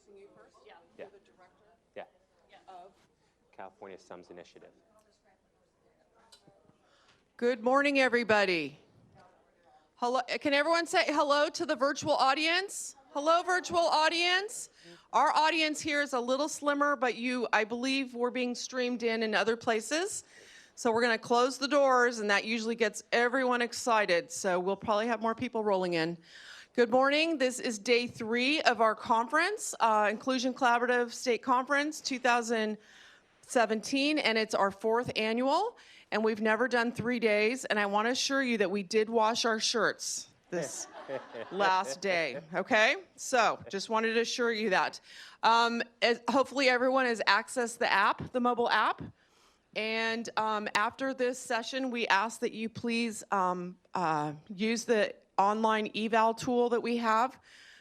introducing you first? Yeah. You're the director of California SUMS Initiative. Good morning, everybody. Hello. Can everyone say hello to the virtual audience? Hello, virtual audience. Our audience here is a little slimmer, but I believe we're being streamed in other places. So we're going to close the doors, and that usually gets everyone excited. So we'll probably have more people rolling in. Good morning. This is day 3 of our conference, Inclusion Collaborative State Conference 2017, and it's our 4th annual. And we've never done 3 days, and I want to assure you that we did wash our shirts this last day, okay? So just wanted to assure you that. Hopefully everyone has accessed the app, the mobile app. And after this session, we ask that you please use the online eval tool that we have,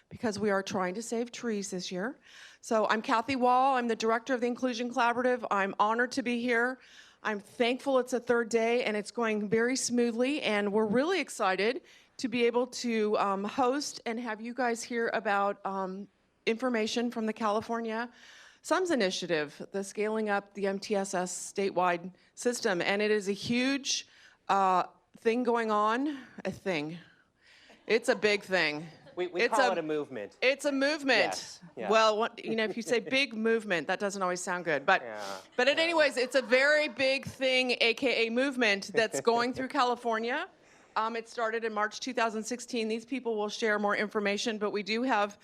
because we are trying to save trees this year. So I'm Kathy Wall. I'm the director of the Inclusion Collaborative. I'm honored to be here. I'm thankful it's a 3rd day, and it's going very smoothly, and we're really excited to be able to host and have you guys hear about information from the California SUMS Initiative, the scaling up the MTSS statewide system. And it is a huge thing going on, It's a big thing. We call it a movement. It's a movement. Yes. Yeah. Well, if you say big movement, that doesn't always sound good. But anyways, it's a very big thing, AKA movement, that's going through California. It started in March 2016. These people will share more information, but we do have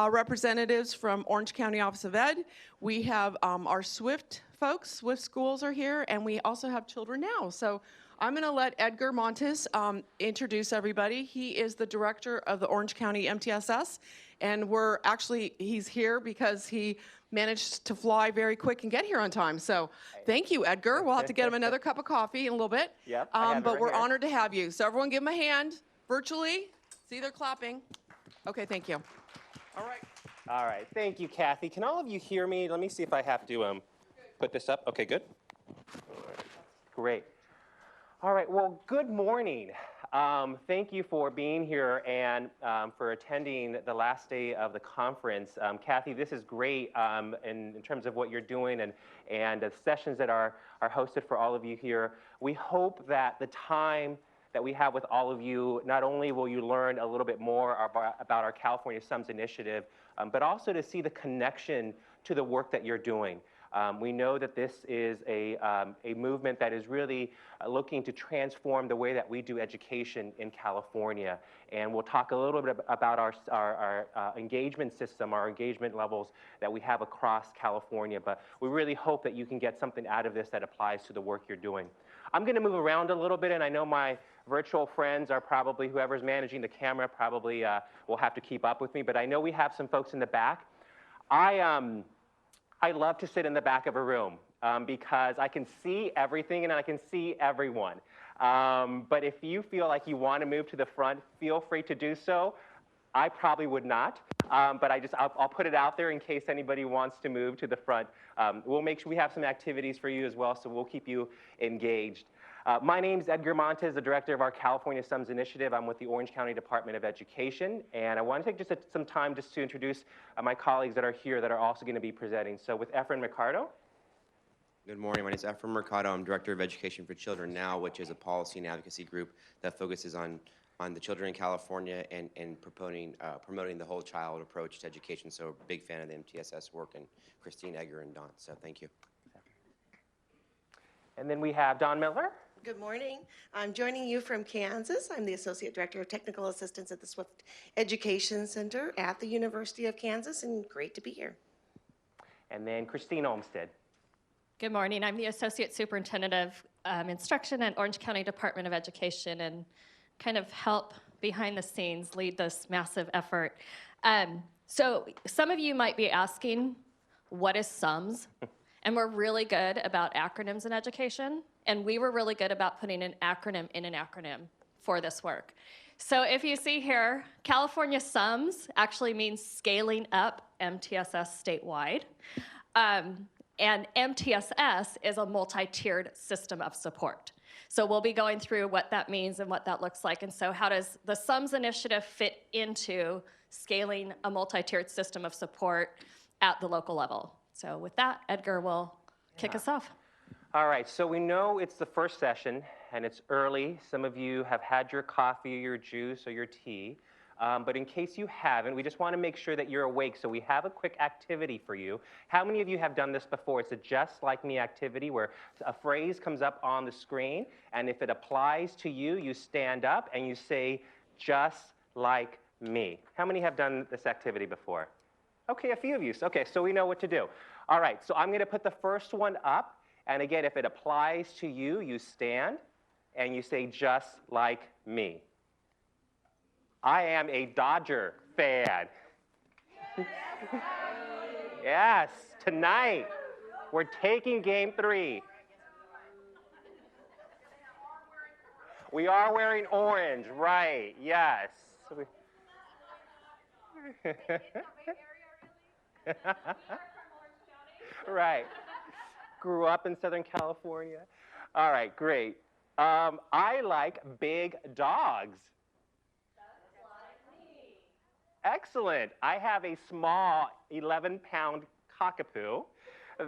representatives from Orange County Office of Ed. We have our SWIFT folks. SWIFT schools are here, and we also have Children Now. So I'm going to let Edgar Montes introduce everybody. He is the director of the Orange County MTSS, and he's here because he managed to fly very quick and get here on time. So thank you, Edgar. We'll have to get him another cup of coffee in a little bit. Yep, but we're honored to have you. So everyone give him a hand virtually. See, they're clapping. Okay, thank you. All right. All right. Thank you, Kathy. Can all of you hear me? Let me see if I have to put this up. Okay, good. Great. All right. Well, good morning. Thank you for being here and for attending the last day of the conference. Kathy, this is great in terms of what you're doing and the sessions that are hosted for all of you here. We hope that the time that we have with all of you, not only will you learn a little bit more about our California SUMS Initiative, but also to see the connection to the work that you're doing. We know that this is a movement that is really looking to transform the way that we do education in California. And we'll talk a little bit about our engagement system, our engagement levels that we have across California. But we really hope that you can get something out of this that applies to the work you're doing. I'm going to move around a little bit, and I know my virtual friends are probably, whoever's managing the camera probably will have to keep up with me. But I know we have some folks in the back. I love to sit in the back of a room because I can see everything and I can see everyone. But if you feel like you want to move to the front, feel free to do so. I probably would not, but I'll put it out there in case anybody wants to move to the front. We'll make sure we have some activities for you as well, so we'll keep you engaged. My name is Edgar Montes, the director of our California SUMS Initiative. I'm with the Orange County Department of Education, and I want to take just some time just to introduce my colleagues that are here that are also going to be presenting. So with Efren Mercado. Good morning, my name is Efren Mercado. I'm Director of Education for Children Now, which is a policy and advocacy group that focuses on the children in California and promoting the whole child approach to education. So a big fan of the MTSS work, and Christine, Edgar, and Don. So thank you. And then we have Don Miller. Good morning. I'm joining you from Kansas. I'm the Associate Director of Technical Assistance at the Swift Education Center at the University of Kansas, and great to be here. And then Christine Olmstead. Good morning. I'm the Associate Superintendent of Instruction at Orange County Department of Education and kind of help behind the scenes lead this massive effort. So some of you might be asking, what is SUMS? And we're really good about acronyms in education, and we were really good about putting an acronym in an acronym for this work. So if you see here, California SUMS actually means scaling up MTSS statewide. And MTSS is a multi-tiered system of support. So we'll be going through what that means and what that looks like. And so how does the SUMS initiative fit into scaling a multi-tiered system of support at the local level. So with that, Edgar will kick us off. All right, so we know it's the first session and it's early. Some of you have had your coffee or your juice or your tea. But in case you haven't, we just want to make sure that you're awake. So we have a quick activity for you. How many of you have done this before? It's a just like me activity where a phrase comes up on the screen, and if it applies to you, you stand up and you say, just like me. How many have done this activity before? Okay, a few of you. Okay, so we know what to do. All right, so I'm going to put the first one up. And again, if it applies to you, you stand and you say, just like me. I am a Dodger fan. Yes, tonight we're taking game 3. We are wearing orange, right, yes. Right. Grew up in Southern California. All right, great. I like big dogs. Excellent. I have a small 11-pound cockapoo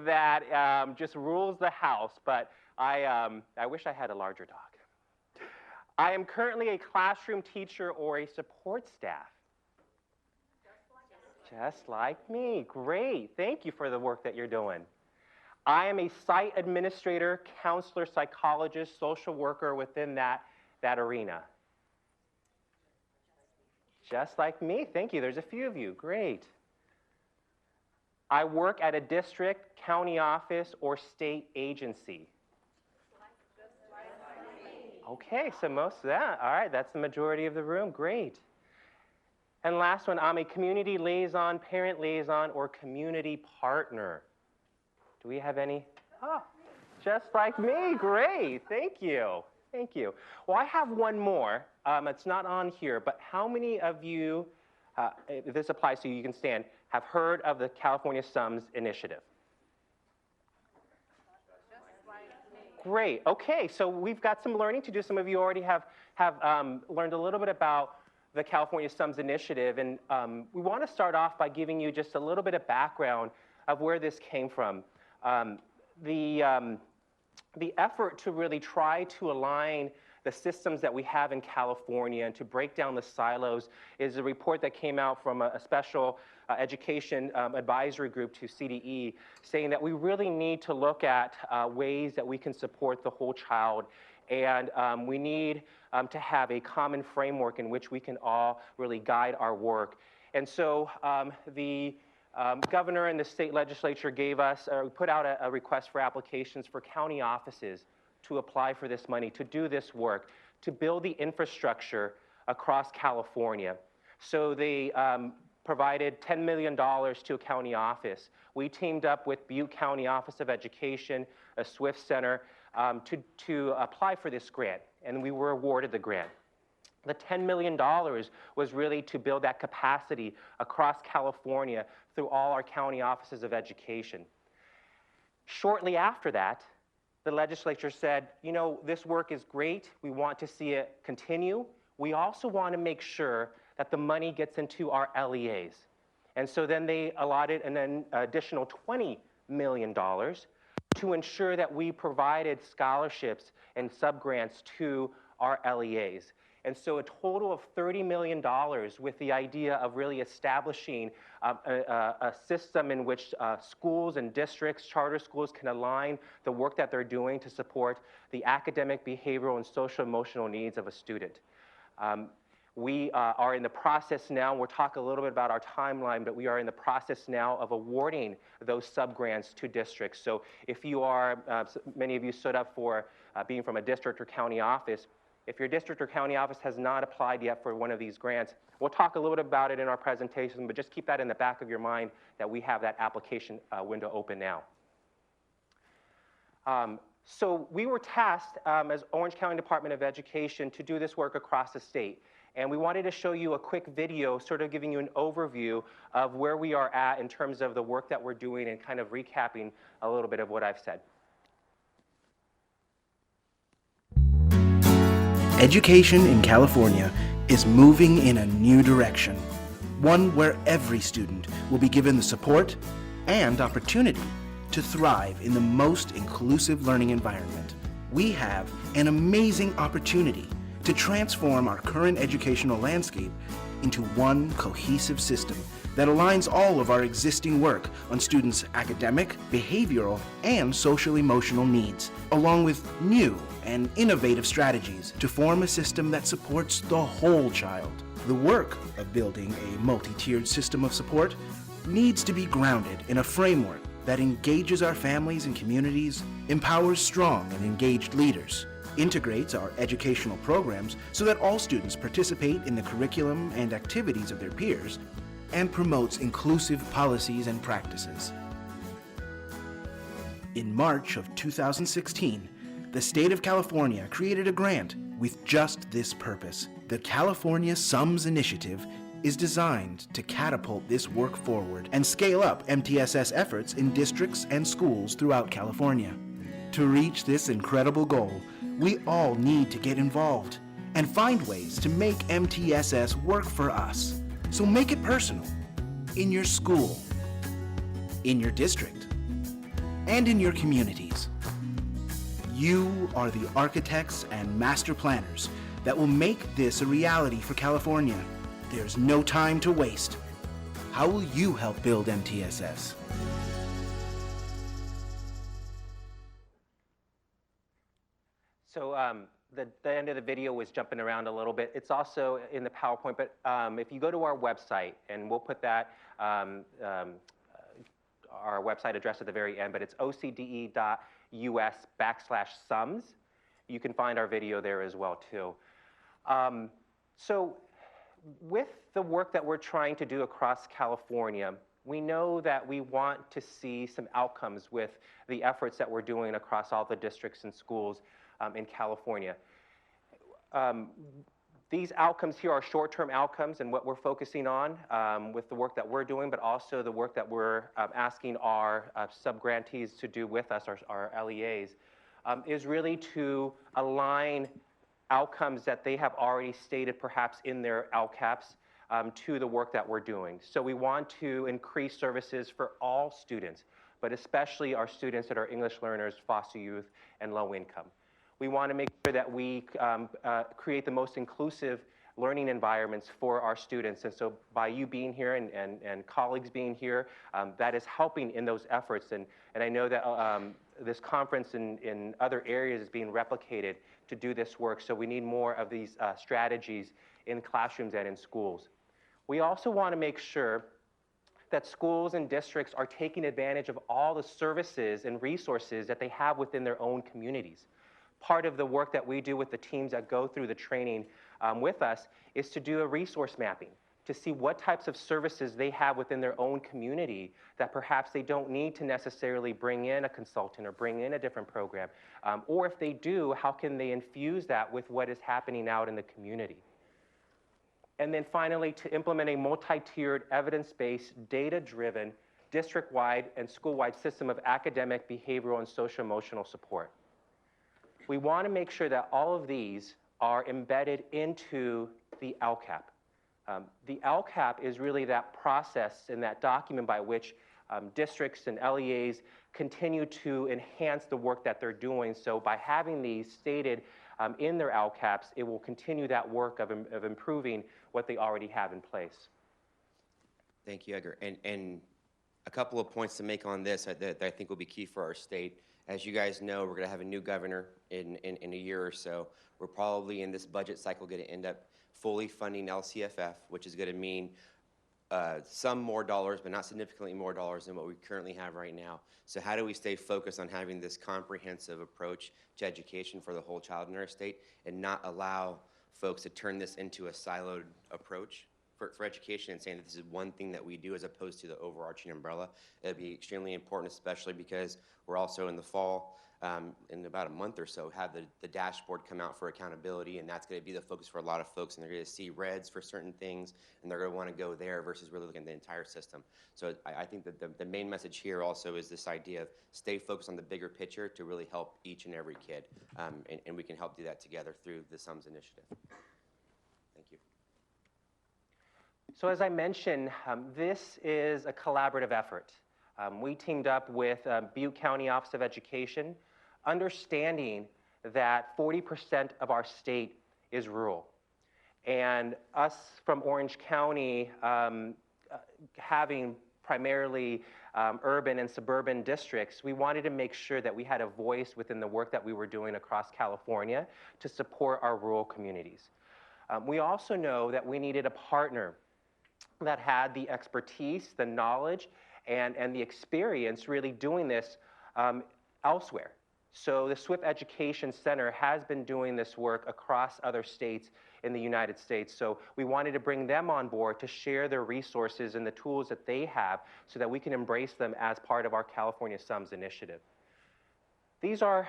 that just rules the house, but I wish I had a larger dog. I am currently a classroom teacher or a support staff. Just like me. Great. Thank you for the work that you're doing. I am a site administrator, counselor, psychologist, social worker within that arena. Just like me. Thank you. There's a few of you. Great. I work at a district, county office, or state agency. Okay, so most of that. All right, that's the majority of the room. Great. And last one, I'm a community liaison, parent liaison, or community partner. Do we have any? Oh, just like me. Great. Thank you. Thank you. Well, I have one more. It's not on here, but how many of you, if this applies to you, you can stand, have heard of the California SUMS Initiative? Great. Okay, so we've got some learning to do. Some of you already have learned a little bit about the California SUMS Initiative, and we want to start off by giving you just a little bit of background of where this came from. The effort to really try to align the systems that we have in California and to break down the silos is a report that came out from a special education advisory group to CDE saying that we really need to look at ways that we can support the whole child, and we need to have a common framework in which we can all really guide our work. And so the governor and the state legislature put out a request for applications for county offices to apply for this money, to do this work, to build the infrastructure across California. So they provided $10 million to a county office. We teamed up with Butte County Office of Education, a SWIFT Center, to apply for this grant, and we were awarded the grant. The $10 million was really to build that capacity across California through all our county offices of education. Shortly after that, the legislature said, you know, this work is great. We want to see it continue. We also want to make sure that the money gets into our LEAs. And so then they allotted an additional $20 million to ensure that we provided scholarships and subgrants to our LEAs. And so a total of $30 million with the idea of really establishing a system in which schools and districts, charter schools can align the work that they're doing to support the academic, behavioral, and social emotional needs of a student. We are in the process now, we'll talk a little bit about our timeline, but we are in the process now of awarding those subgrants to districts. So if you are, many of you stood up for being from a district or county office, if your district or county office has not applied yet for one of these grants, we'll talk a little bit about it in our presentation, but just keep that in the back of your mind that we have that application window open now. So we were tasked as Orange County Department of Education to do this work across the state. And we wanted to show you a quick video sort of giving you an overview of where we are at in terms of the work that we're doing and kind of recapping a little bit of what I've said. Education in California is moving in a new direction, one where every student will be given the support, and opportunity to thrive in the most inclusive learning environment. We have an amazing opportunity to transform our current educational landscape into one cohesive system that aligns all of our existing work on students' academic, behavioral, and social-emotional needs, along with new and innovative strategies to form a system that supports the whole child. The work of building a multi-tiered system of support needs to be grounded in a framework that engages our families and communities, empowers strong and engaged leaders, integrates our educational programs so that all students participate in the curriculum and activities of their peers, and promotes inclusive policies and practices. In March of 2016, the state of California created a grant with just this purpose. The California SUMS Initiative is designed to catapult this work forward and scale up MTSS efforts in districts and schools throughout California. To reach this incredible goal, we all need to get involved and find ways to make MTSS work for us. So make it personal, in your school, in your district, and in your communities. You are the architects and master planners that will make this a reality for California. There's no time to waste. How will you help build MTSS? So the end of the video was jumping around a little bit. It's also in the PowerPoint, but if you go to our website, and we'll put that, our website address at the very end, but it's ocde.us/sums. You can find our video there as well, too. So with the work that we're trying to do across California, we know that we want to see some outcomes with the efforts that we're doing across all the districts and schools in California. These outcomes here are short-term outcomes and what we're focusing on with the work that we're doing, but also the work that we're asking our sub-grantees to do with us, our LEAs, is really to align outcomes that they have already stated perhaps in their LCAPs to the work that we're doing. So we want to increase services for all students, but especially our students that are English learners, foster youth, and low income. We want to make sure that we create the most inclusive learning environments for our students. And so by you being here and colleagues being here, that is helping in those efforts. And I know that this conference in other areas is being replicated to do this work. So we need more of these strategies in classrooms and in schools. We also want to make sure that schools and districts are taking advantage of all the services and resources that they have within their own communities. Part of the work that we do with the teams that go through the training with us is to do a resource mapping to see what types of services they have within their own community that perhaps they don't need to necessarily bring in a consultant or bring in a different program. Or if they do, how can they infuse that with what is happening out in the community? And then finally, to implement a multi-tiered, evidence-based, data-driven, district-wide and school-wide system of academic, behavioral, and social-emotional support. We want to make sure that all of these are embedded into the LCAP. The LCAP is really that process and that document by which districts and LEAs continue to enhance the work that they're doing. So by having these stated in their LCAPs, it will continue that work of improving what they already have in place. Thank you, Edgar. And a couple of points to make on this that I think will be key for our state. As you guys know, we're going to have a new governor in a year or so. We're probably in this budget cycle going to end up fully funding LCFF, which is going to mean some more dollars, but not significantly more dollars than what we currently have right now. So how do we stay focused on having this comprehensive approach to education for the whole child in our state and not allow folks to turn this into a siloed approach for education and saying that this is one thing that we do as opposed to the overarching umbrella? It'll be extremely important, especially because we're also in the fall, in about a month or so, have the dashboard come out for accountability, and that's going to be the focus for a lot of folks, and they're going to see reds for certain things, and they're going to want to go there versus really looking at the entire system. So I think that the main message here also is this idea of stay focused on the bigger picture to really help each and every kid, and we can help do that together through the SUMS Initiative. Thank you. So as I mentioned, this is a collaborative effort. We teamed up with Butte County Office of Education, understanding that 40% of our state is rural. And us from Orange County having primarily urban and suburban districts, we wanted to make sure that we had a voice within the work that we were doing across California to support our rural communities. We also know that we needed a partner that had the expertise, the knowledge, and the experience really doing this elsewhere. So the SWIFT Education Center has been doing this work across other states in the United States. So we wanted to bring them on board to share their resources and the tools that they have so that we can embrace them as part of our California SUMS initiative. These are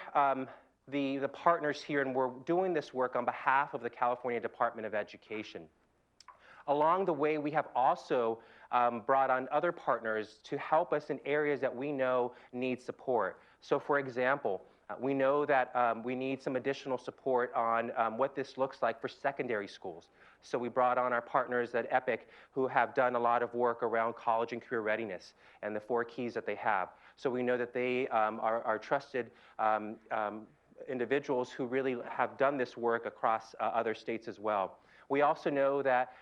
the partners here, and we're doing this work on behalf of the California Department of Education. Along the way, we have also brought on other partners to help us in areas that we know need support. So for example, we know that we need some additional support on what this looks like for secondary schools. So we brought on our partners at EPIC who have done a lot of work around college and career readiness and the 4 keys that they have. So we know that they are trusted individuals who really have done this work across other states as well. We also know that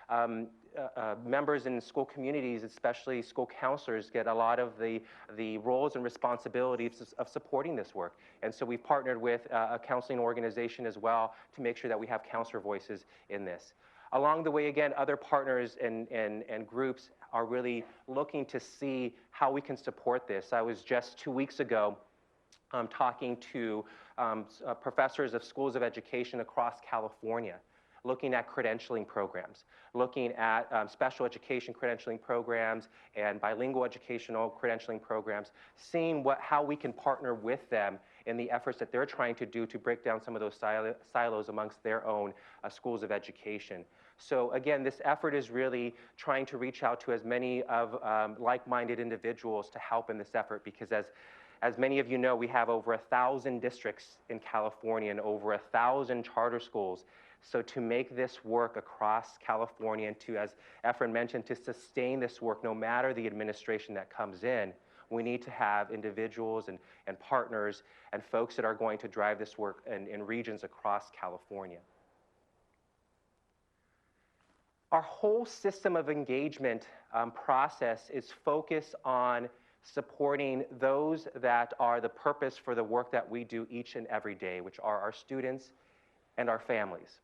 members in school communities, especially school counselors, get a lot of the roles and responsibilities of supporting this work. And so we've partnered with a counseling organization as well to make sure that we have counselor voices in this. Along the way, again, other partners and groups are really looking to see how we can support this. I was just 2 weeks ago talking to professors of schools of education across California, looking at credentialing programs, looking at special education credentialing programs and bilingual educational credentialing programs, seeing how we can partner with them in the efforts that they're trying to do to break down some of those silos amongst their own schools of education. So again, this effort is really trying to reach out to as many of like-minded individuals to help in this effort, because as many of you know, we have over 1,000 districts in California and over 1,000 charter schools. So to make this work across California and to, as Efren mentioned, to sustain this work no matter the administration that comes in, we need to have individuals and partners and folks that are going to drive this work in regions across California. Our whole system of engagement process is focused on supporting those that are the purpose for the work that we do each and every day, which are our students and our families.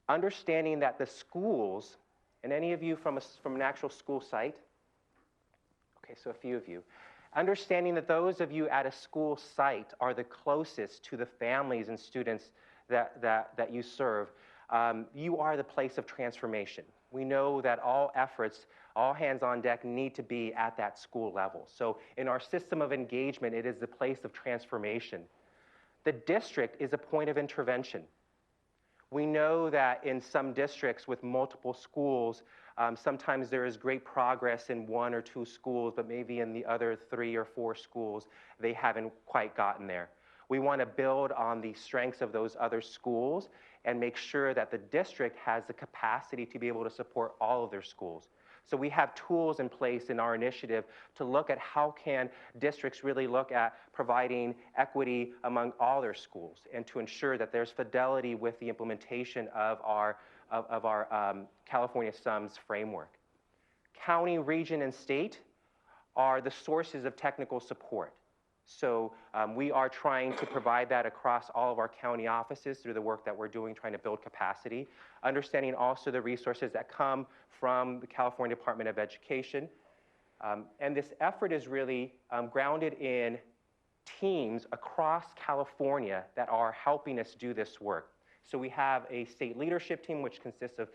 Understanding that the schools, and any of you from an actual school site, okay, so a few of you, understanding that those of you at a school site are the closest to the families and students that you serve, you are the place of transformation. We know that all efforts, all hands on deck need to be at that school level. So in our system of engagement, it is the place of transformation. The district is a point of intervention. We know that in some districts with multiple schools, sometimes there is great progress in 1 or 2 schools, but maybe in the other 3 or 4 schools, they haven't quite gotten there. We want to build on the strengths of those other schools and make sure that the district has the capacity to be able to support all of their schools. So we have tools in place in our initiative to look at how can districts really look at providing equity among all their schools and to ensure that there's fidelity with the implementation of our California SUMS framework. County, region, and state are the sources of technical support. So we are trying to provide that across all of our county offices through the work that we're doing, trying to build capacity, understanding also the resources that come from the California Department of Education. And this effort is really grounded in teams across California that are helping us do this work. So we have a state leadership team, which consists of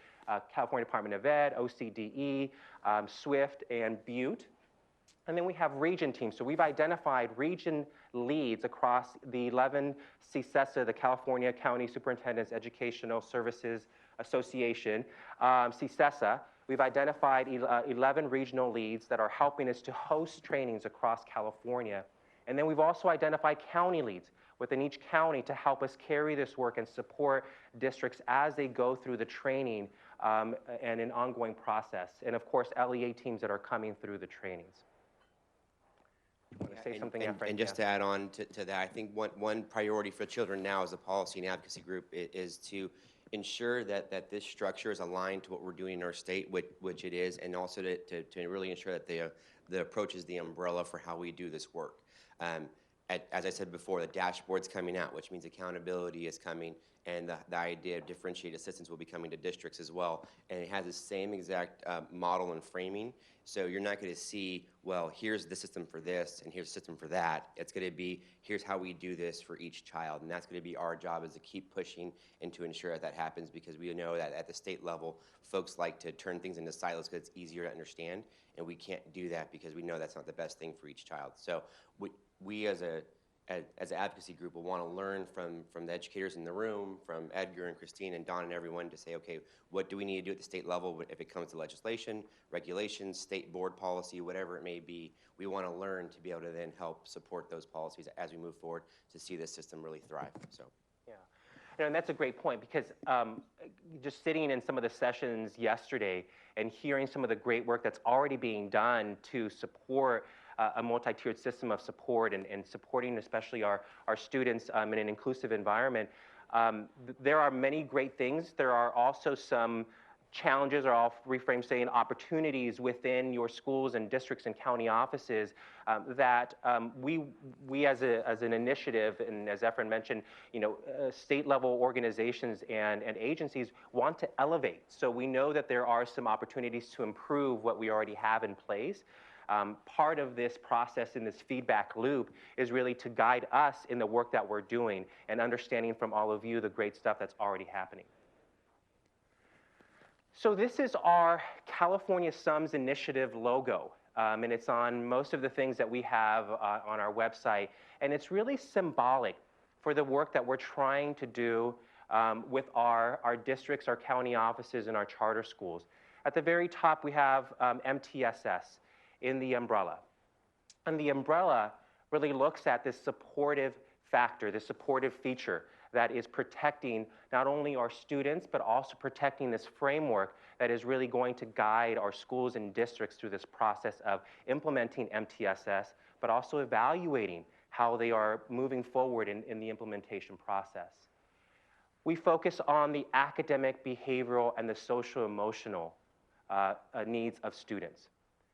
California Department of Ed, OCDE, SWIFT, and Butte. And then we have region teams. So we've identified region leads across the 11 CSESA, the California County Superintendent's Educational Services Association, CSESA. We've identified 11 regional leads that are helping us to host trainings across California. And then we've also identified county leads within each county to help us carry this work and support districts as they go through the training and an ongoing process. And of course, LEA teams that are coming through the trainings. Want to say something, And Efren? just to add on to that, I think one priority for children now as a policy and advocacy group is to ensure that this structure is aligned to what we're doing in our state, which it is, and also to really ensure that the approach is the umbrella for how we do this work. As I said before, the dashboard's coming out, which means accountability is coming, and the idea of differentiated assistance will be coming to districts as well. And it has the same exact model and framing. So you're not going to see, well, here's the system for this, and here's the system for that. It's going to be, here's how we do this for each child. And that's going to be our job, is to keep pushing and to ensure that happens, because we know that at the state level, folks like to turn things into silos because it's easier to understand. And we can't do that because we know that's not the best thing for each child. So we as an advocacy group will want to learn from the educators in the room, from Edgar and Christine and Don and everyone, to say, okay, what do we need to do at the state level if it comes to legislation, regulations, state board policy, whatever it may be. We want to learn to be able to then help support those policies as we move forward to see this system really thrive. So. Yeah, and that's a great point, because just sitting in some of the sessions yesterday and hearing some of the great work that's already being done to support a multi-tiered system of support and supporting especially our students in an inclusive environment. There are many great things. There are also some challenges, or I'll reframe saying opportunities within your schools and districts and county offices that we as an initiative, and as Efren mentioned, state level organizations and agencies want to elevate. So we know that there are some opportunities to improve what we already have in place. Part of this process in this feedback loop is really to guide us in the work that we're doing and understanding from all of you the great stuff that's already happening. So this is our California Sums Initiative logo, and it's on most of the things that we have on our website, and it's really symbolic for the work that we're trying to do with our districts, our county offices, and our charter schools. At the very top, we have MTSS in the umbrella. And the umbrella really looks at this supportive factor, this supportive feature that is protecting not only our students, but also protecting this framework that is really going to guide our schools and districts through this process of implementing MTSS, but also evaluating how they are moving forward in the implementation process. We focus on the academic, behavioral, and the social-emotional needs of students.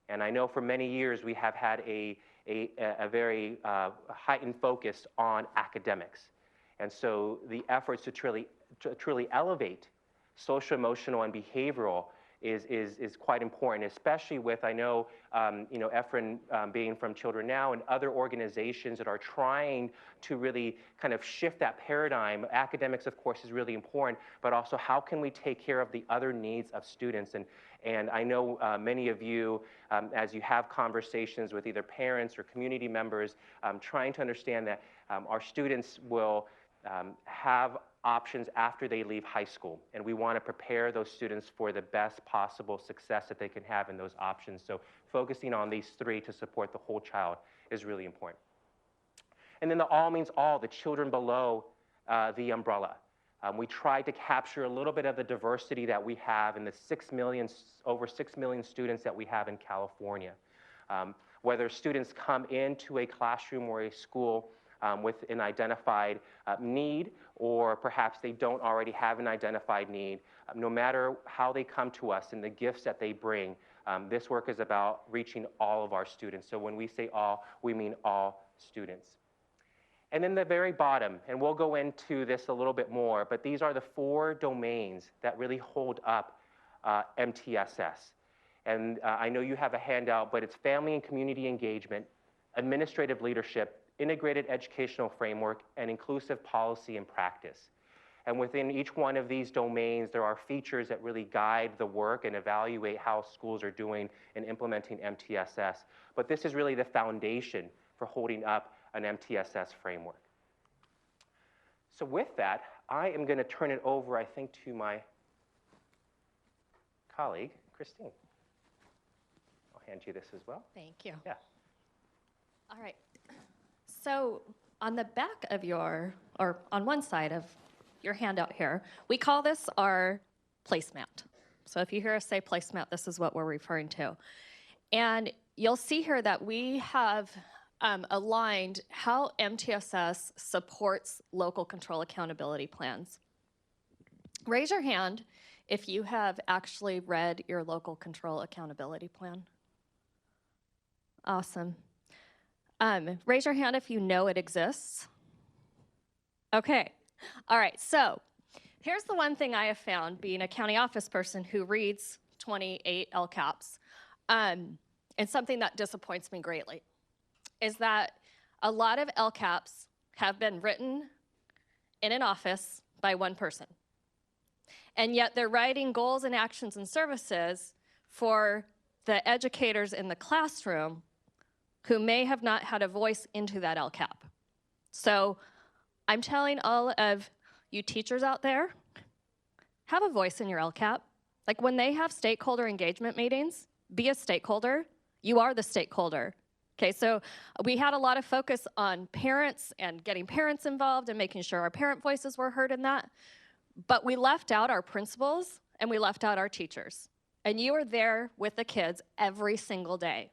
And I know for many years we have had a very heightened focus on academics. And so the efforts to truly elevate social, emotional, and behavioral is quite important, especially with, I know, Efren being from Children Now and other organizations that are trying to really kind of shift that paradigm. Academics, of course, is really important, but also how can we take care of the other needs of students? And I know many of you, as you have conversations with either parents or community members, trying to understand that our students will have options after they leave high school, and we want to prepare those students for the best possible success that they can have in those options. So focusing on these three to support the whole child is really important. And then the all means all, the children below the umbrella. We tried to capture a little bit of the diversity that we have in the over 6 million students that we have in California. Whether students come into a classroom or a school with an identified need, or perhaps they don't already have an identified need, no matter how they come to us and the gifts that they bring, this work is about reaching all of our students. So when we say all, we mean all students. And then the very bottom, and we'll go into this a little bit more, but these are the 4 domains that really hold up MTSS. And I know you have a handout, but it's family and community engagement, administrative leadership, integrated educational framework, and inclusive policy and practice. And within each one of these domains, there are features that really guide the work and evaluate how schools are doing in implementing MTSS. But this is really the foundation for holding up an MTSS framework. So with that, I am going to turn it over, I think, to my colleague, Christine. I'll hand you this as well. Thank you. Yeah. All right. So on the back of or on one side of your handout here, we call this our placemat. So if you hear us say placemat, this is what we're referring to. And you'll see here that we have aligned how MTSS supports local control accountability plans. Raise your hand if you have actually read your local control accountability plan. Awesome. Raise your hand if you know it exists. Okay. All right. So here's the one thing I have found being a county office person who reads 28 LCAPs, and something that disappoints me greatly is that a lot of LCAPs have been written in an office by one person. And yet they're writing goals and actions and services for the educators in the classroom who may have not had a voice into that LCAP. So I'm telling all of you teachers out there, have a voice in your LCAP. Like when they have stakeholder engagement meetings, be a stakeholder. You are the stakeholder. Okay, so we had a lot of focus on parents and getting parents involved and making sure our parent voices were heard in that. But we left out our principals and we left out our teachers. And you are there with the kids every single day.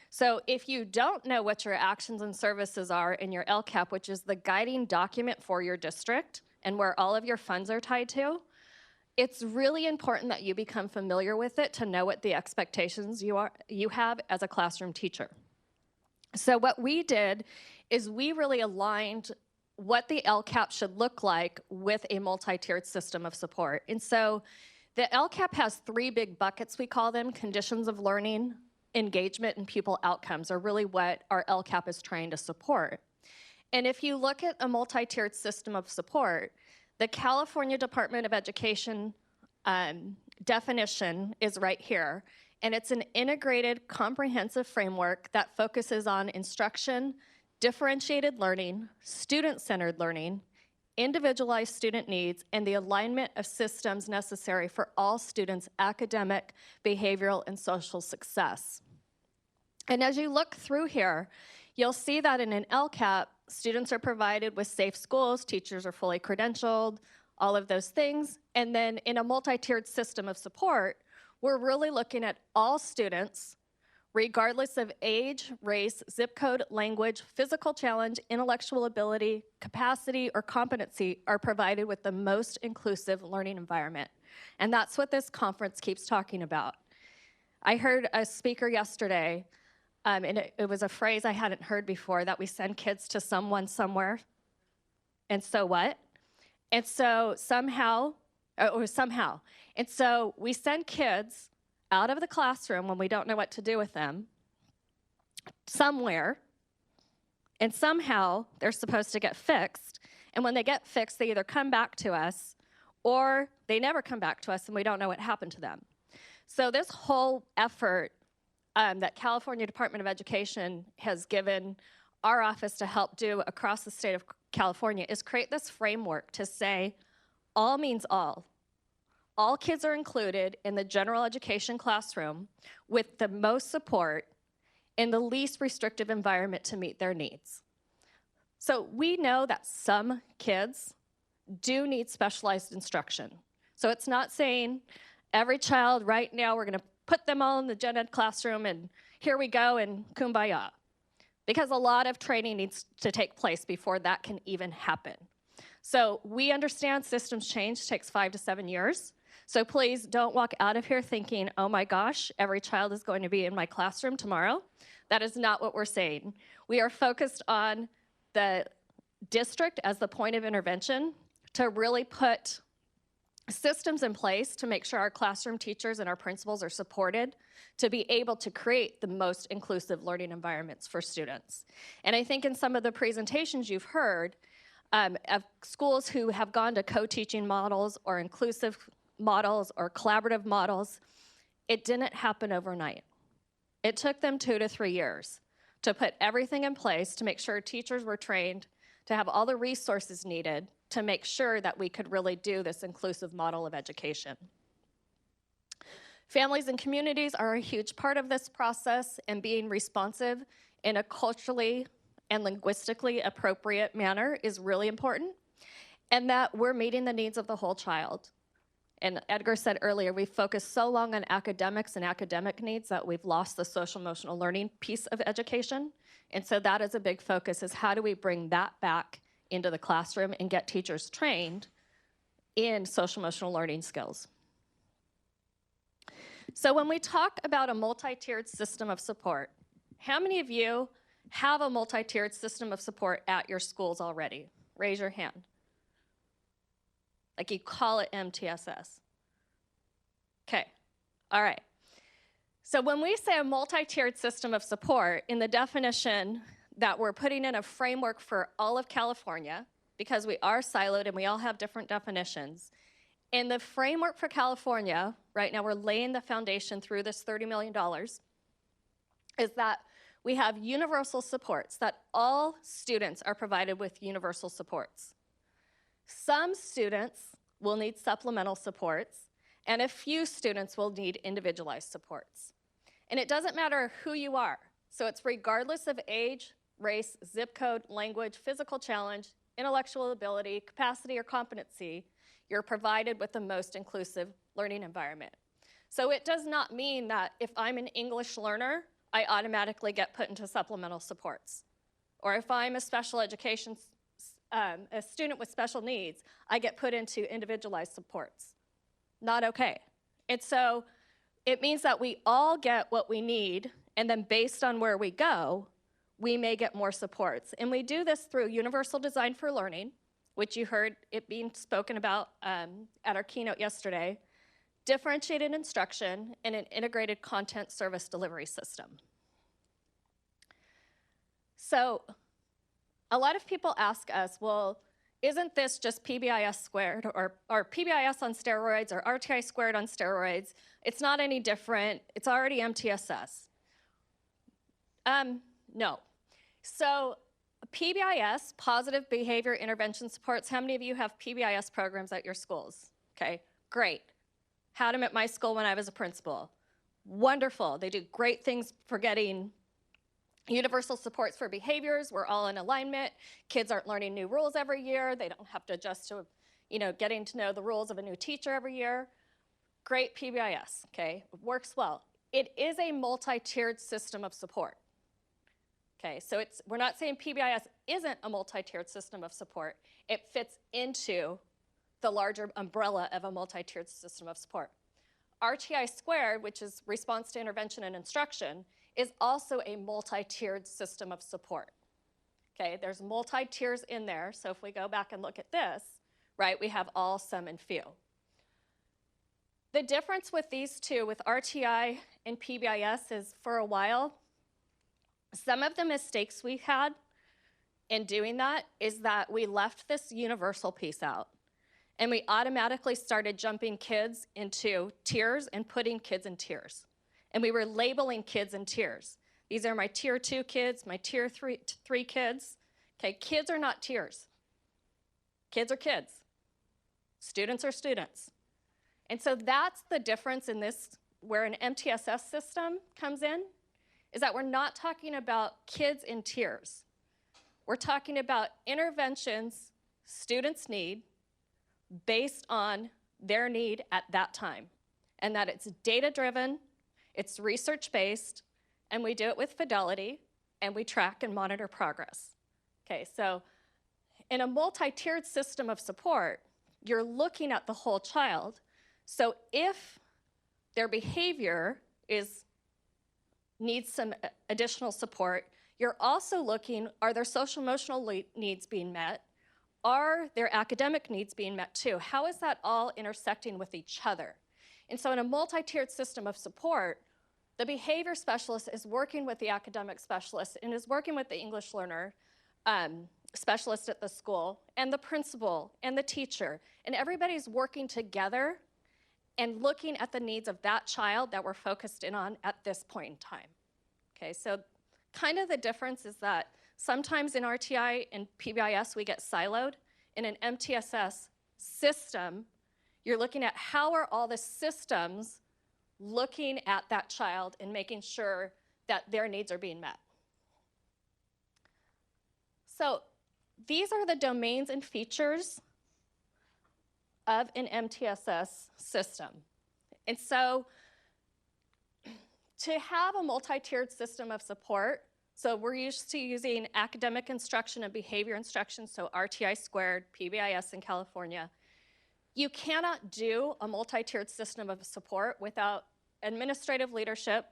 So if you don't know what your actions and services are in your LCAP, which is the guiding document for your district and where all of your funds are tied to, it's really important that you become familiar with it to know what the expectations you have as a classroom teacher. So what we did is we really aligned what the LCAP should look like with a multi-tiered system of support. And so the LCAP has 3 big buckets, we call them: conditions of learning, engagement, and pupil outcomes are really what our LCAP is trying to support. And if you look at a multi-tiered system of support, the California Department of Education definition is right here. And it's an integrated, comprehensive framework that focuses on instruction, differentiated learning, student-centered learning, individualized student needs, and the alignment of systems necessary for all students' academic, behavioral, and social success. And as you look through here, you'll see that in an LCAP, students are provided with safe schools, teachers are fully credentialed, all of those things. And then in a multi-tiered system of support, we're really looking at all students, regardless of age, race, zip code, language, physical challenge, intellectual ability, capacity, or competency, are provided with the most inclusive learning environment. And that's what this conference keeps talking about. I heard a speaker yesterday, and it was a phrase I hadn't heard before, that we send kids to someone somewhere, and so what? And so somehow, and so we send kids out of the classroom when we don't know what to do with them, somewhere, and somehow they're supposed to get fixed. And when they get fixed, they either come back to us or they never come back to us and we don't know what happened to them. So this whole effort that California Department of Education has given our office to help do across the state of California is create this framework to say all means all. All kids are included in the general education classroom with the most support in the least restrictive environment to meet their needs. So we know that some kids do need specialized instruction. So it's not saying every child right now we're going to put them all in the gen ed classroom and here we go and kumbaya. Because a lot of training needs to take place before that can even happen. So we understand systems change takes 5 to 7 years. So please don't walk out of here thinking, oh my gosh, every child is going to be in my classroom tomorrow. That is not what we're saying. We are focused on the district as the point of intervention to really put systems in place to make sure our classroom teachers and our principals are supported to be able to create the most inclusive learning environments for students. And I think in some of the presentations you've heard of schools who have gone to co-teaching models or inclusive models or collaborative models, it didn't happen overnight. It took them 2 to 3 years to put everything in place to make sure teachers were trained, to have all the resources needed to make sure that we could really do this inclusive model of education. Families and communities are a huge part of this process, and being responsive in a culturally and linguistically appropriate manner is really important, and that we're meeting the needs of the whole child. And Edgar said earlier, we focus so long on academics and academic needs that we've lost the social emotional learning piece of education. And so that is a big focus, is how do we bring that back into the classroom and get teachers trained in social emotional learning skills. So when we talk about a multi-tiered system of support, how many of you have a multi-tiered system of support at your schools already? Raise your hand. Like you call it MTSS. Okay, all right. So when we say a multi-tiered system of support, in the definition that we're putting in a framework for all of California, because we are siloed and we all have different definitions, in the framework for California, right now we're laying the foundation through this $30 million, is that we have universal supports, that all students are provided with universal supports. Some students will need supplemental supports, and a few students will need individualized supports. And it doesn't matter who you are. So it's regardless of age, race, zip code, language, physical challenge, intellectual ability, capacity, or competency, you're provided with the most inclusive learning environment. So it does not mean that if I'm an English learner, I automatically get put into supplemental supports. Or if I'm a special education a student with special needs, I get put into individualized supports. Not okay. And so it means that we all get what we need, and then based on where we go, we may get more supports. And we do this through universal design for learning, which you heard it being spoken about at our keynote yesterday, differentiated instruction, and an integrated content service delivery system. So a lot of people ask us, well, isn't this just PBIS squared or PBIS on steroids or RTI squared on steroids? It's not any different. It's already MTSS. No. So PBIS, positive behavior intervention supports, how many of you have PBIS programs at your schools? Okay, great. Had them at my school when I was a principal. Wonderful. They do great things for getting universal supports for behaviors. We're all in alignment. Kids aren't learning new rules every year. They don't have to adjust to, getting to know the rules of a new teacher every year. Great PBIS, okay? It works well. It is a multi-tiered system of support. Okay, so we're not saying PBIS isn't a multi-tiered system of support. It fits into the larger umbrella of a multi-tiered system of support. RTI squared, which is response to intervention and instruction, is also a multi-tiered system of support. Okay, there's multi-tiers in there, so if we go back and look at this, right, we have all, some, and few. The difference with these two, with RTI and PBIS, is for a while, some of the mistakes we had in doing that is that we left this universal piece out. And we automatically started jumping kids into tiers and putting kids in tiers. And we were labeling kids in tiers. These are my tier 2 kids, my tier 3 kids. Okay, kids are not tiers. Kids are kids. Students are students. And so that's the difference in this, where an MTSS system comes in, is that we're not talking about kids in tiers. We're talking about interventions students need based on their need at that time, and that it's data-driven, it's research-based, and we do it with fidelity, and we track and monitor progress. Okay, so in a multi-tiered system of support, you're looking at the whole child. So if their behavior needs some additional support, you're also looking, are their social emotional needs being met? Are their academic needs being met too? How is that all intersecting with each other? And so in a multi-tiered system of support, the behavior specialist is working with the academic specialist and is working with the English learner specialist at the school, and the principal and the teacher, and everybody's working together and looking at the needs of that child that we're focused in on at this point in time. Okay, so kind of the difference is that sometimes in RTI and PBIS we get siloed. In an MTSS system, you're looking at how are all the systems looking at that child and making sure that their needs are being met. So these are the domains and features of an MTSS system. And so to have a multi-tiered system of support, so we're used to using academic instruction and behavior instruction, so RTI squared, PBIS in California. You cannot do a multi-tiered system of support without administrative leadership,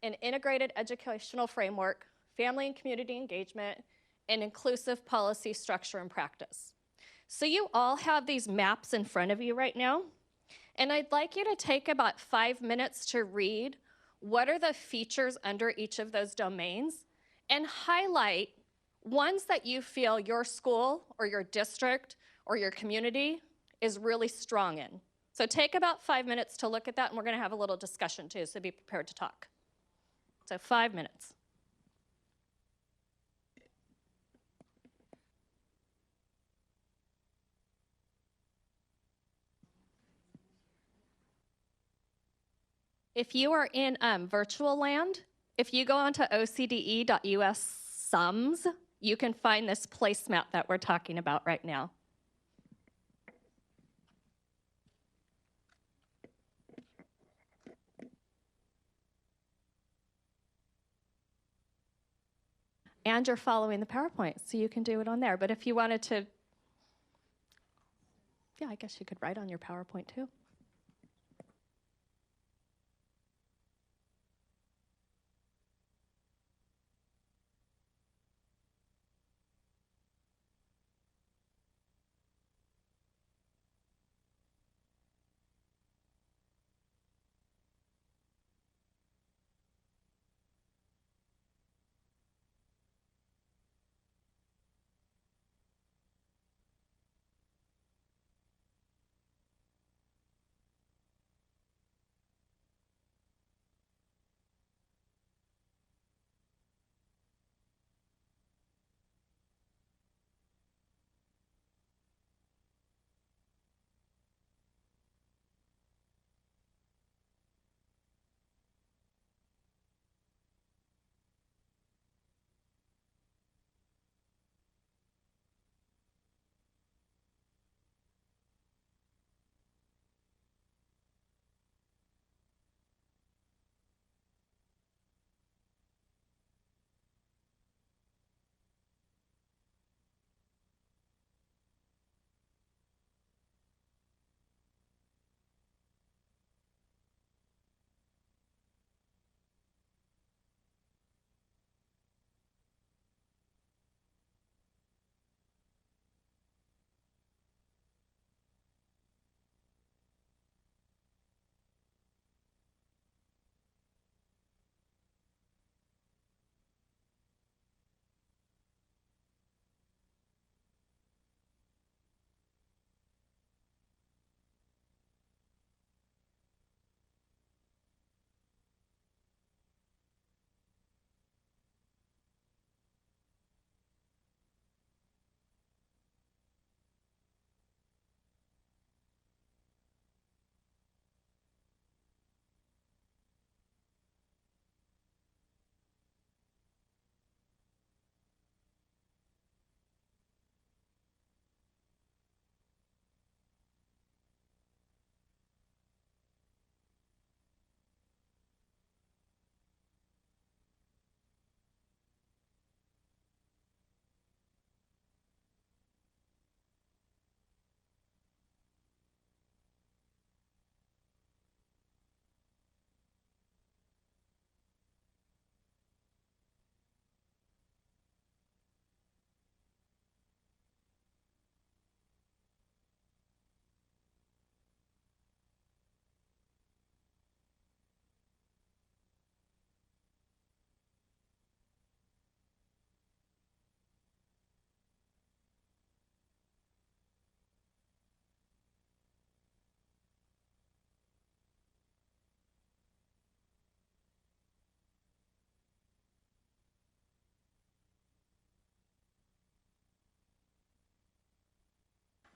an integrated educational framework, family and community engagement, and inclusive policy structure and practice. So you all have these maps in front of you right now, and I'd like you to take about 5 minutes to read what are the features under each of those domains and highlight ones that you feel your school or your district or your community is really strong in. So take about 5 minutes to look at that, and we're going to have a little discussion too, so be prepared to talk. So 5 minutes. If you are in virtual land, if you go onto ocde.us sums, you can find this placemat that we're talking about right now. And you're following the PowerPoint, so you can do it on there. But if you wanted to, yeah, I guess you could write on your PowerPoint too.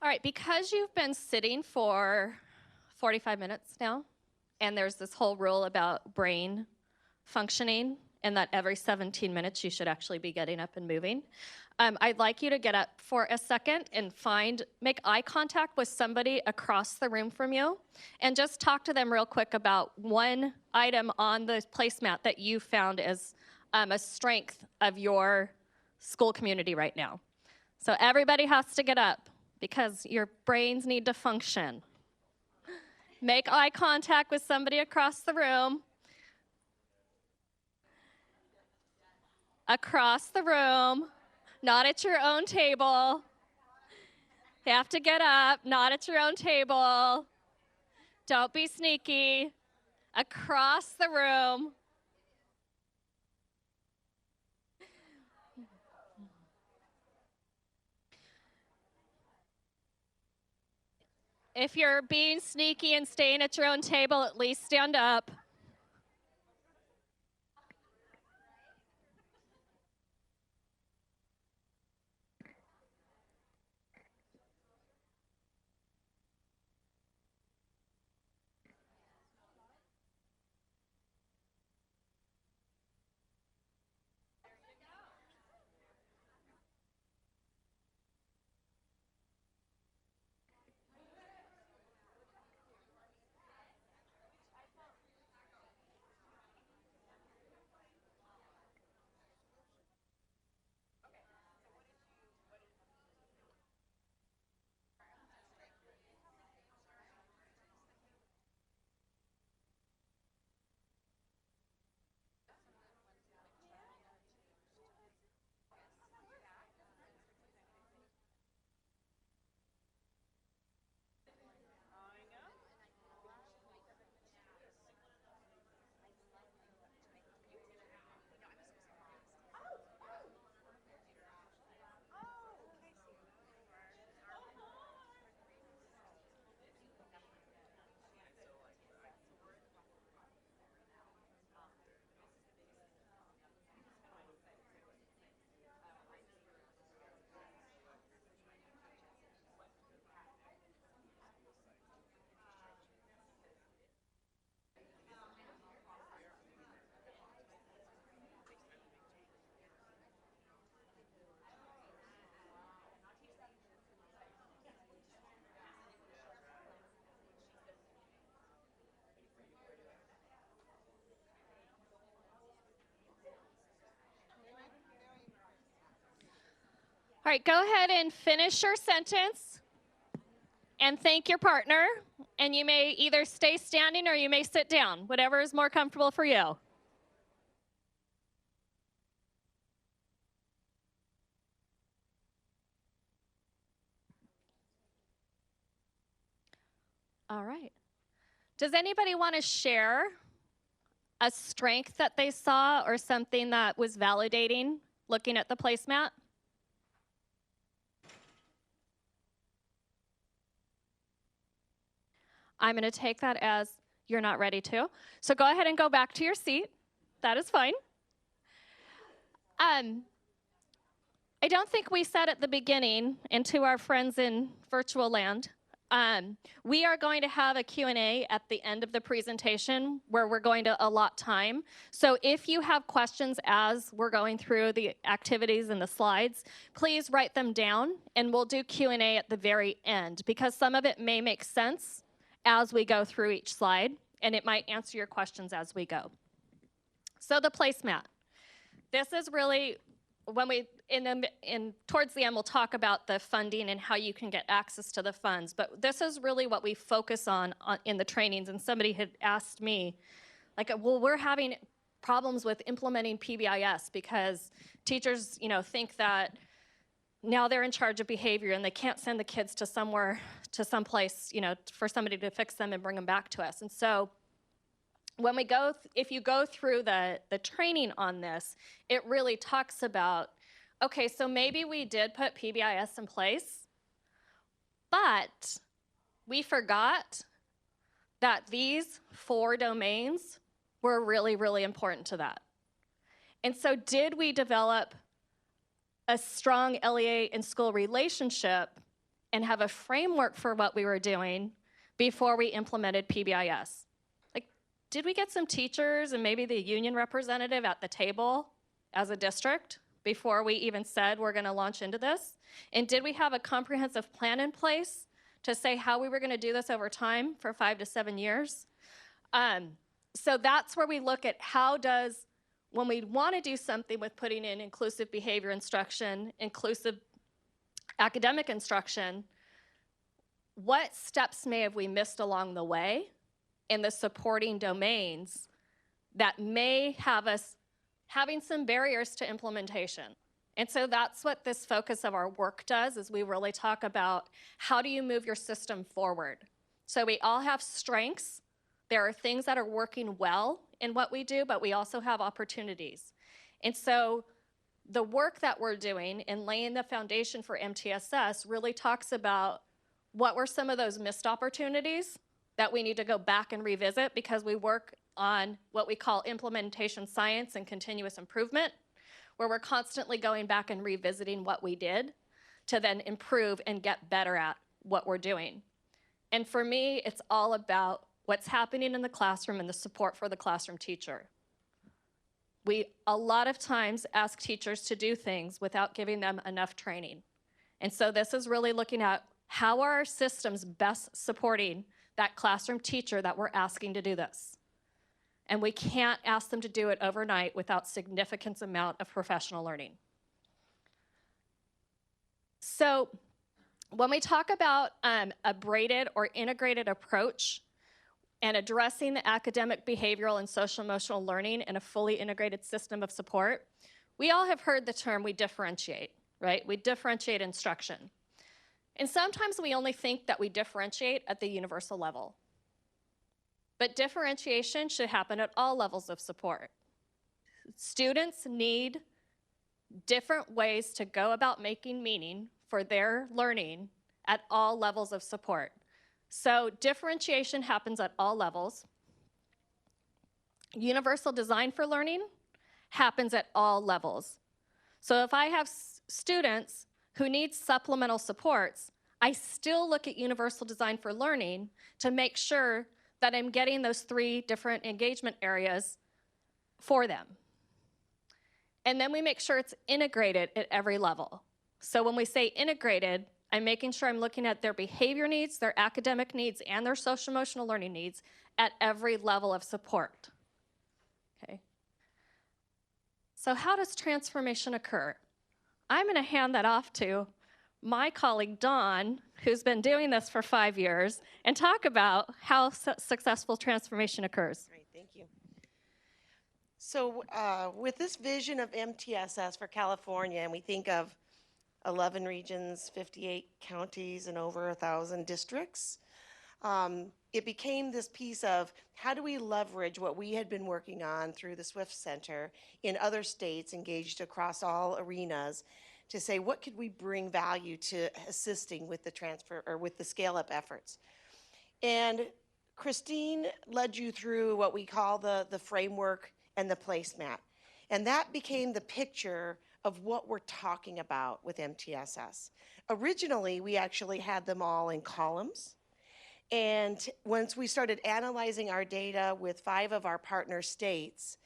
All right, because you've been sitting for 45 minutes now, and there's this whole rule about brain functioning and that every 17 minutes you should actually be getting up and moving. I'd like you to get up for a second and make eye contact with somebody across the room from you, and just talk to them real quick about one item on the placemat that you found as a strength of your school community right now. So everybody has to get up because your brains need to function. Make eye contact with somebody across the room. Across the room, not at your own table. You have to get up, not at your own table. Don't be sneaky. Across the room. If you're being sneaky and staying at your own table, at least stand up. All right, go ahead and finish your sentence and thank your partner. And you may either stay standing or you may sit down, whatever is more comfortable for you. All right. Does anybody want to share a strength that they saw or something that was validating looking at the placemat? I'm going to take that as you're not ready to. So go ahead and go back to your seat. That is fine. I don't think we said at the beginning, and to our friends in virtual land, we are going to have a Q&A at the end of the presentation where we're going to allot time. So if you have questions as we're going through the activities and the slides, please write them down, and we'll do Q&A at the very end because some of it may make sense as we go through each slide, and it might answer your questions as we go. So the placemat. This is really, when we, towards the end, we'll talk about the funding and how you can get access to the funds, but this is really what we focus on in the trainings, and somebody had asked me, like, well, we're having problems with implementing PBIS because teachers, think that now they're in charge of behavior and they can't send the kids to someplace, for somebody to fix them and bring them back to us. And so when we go, if you go through the training on this, it really talks about, okay, so maybe we did put PBIS in place, but we forgot that these 4 domains were really, really important to that. And so did we develop a strong LEA and school relationship and have a framework for what we were doing before we implemented PBIS? Like, did we get some teachers and maybe the union representative at the table as a district before we even said we're going to launch into this? And did we have a comprehensive plan in place to say how we were going to do this over time for 5 to 7 years? So that's where we look at when we want to do something with putting in inclusive behavior instruction, inclusive academic instruction, what steps may have we missed along the way in the supporting domains that may have us having some barriers to implementation? And so that's what this focus of our work does, is we really talk about how do you move your system forward. So we all have strengths. There are things that are working well in what we do, but we also have opportunities. And so the work that we're doing in laying the foundation for MTSS really talks about what were some of those missed opportunities that we need to go back and revisit, because we work on what we call implementation science and continuous improvement, where we're constantly going back and revisiting what we did to then improve and get better at what we're doing. And for me, it's all about what's happening in the classroom and the support for the classroom teacher. We a lot of times ask teachers to do things without giving them enough training. And so this is really looking at how are our systems best supporting that classroom teacher that we're asking to do this. And we can't ask them to do it overnight without significant amount of professional learning. So when we talk about a braided or integrated approach and addressing the academic, behavioral, and social-emotional learning in a fully integrated system of support, we all have heard the term we differentiate, right? We differentiate instruction. And sometimes we only think that we differentiate at the universal level. But differentiation should happen at all levels of support. Students need different ways to go about making meaning for their learning at all levels of support. So differentiation happens at all levels. Universal design for learning happens at all levels. So if I have students who need supplemental supports, I still look at universal design for learning to make sure that I'm getting those 3 different engagement areas for them. And then we make sure it's integrated at every level. So when we say integrated, I'm making sure I'm looking at their behavior needs, their academic needs, and their social-emotional learning needs at every level of support. Okay. So how does transformation occur? I'm going to hand that off to my colleague, Dawn, who's been doing this for 5 years, and talk about how successful transformation occurs. Great, thank you. So with this vision of MTSS for California, and we think of 11 regions, 58 counties, and over 1,000 districts, it became this piece of how do we leverage what we had been working on through the Swift Center in other states engaged across all arenas to say what could we bring value to assisting with the transfer or with the scale-up efforts. And Christine led you through what we call the framework and the placemat. And that became the picture of what we're talking about with MTSS. Originally, we actually had them all in columns. And once we started analyzing our data with 5 of our partner states,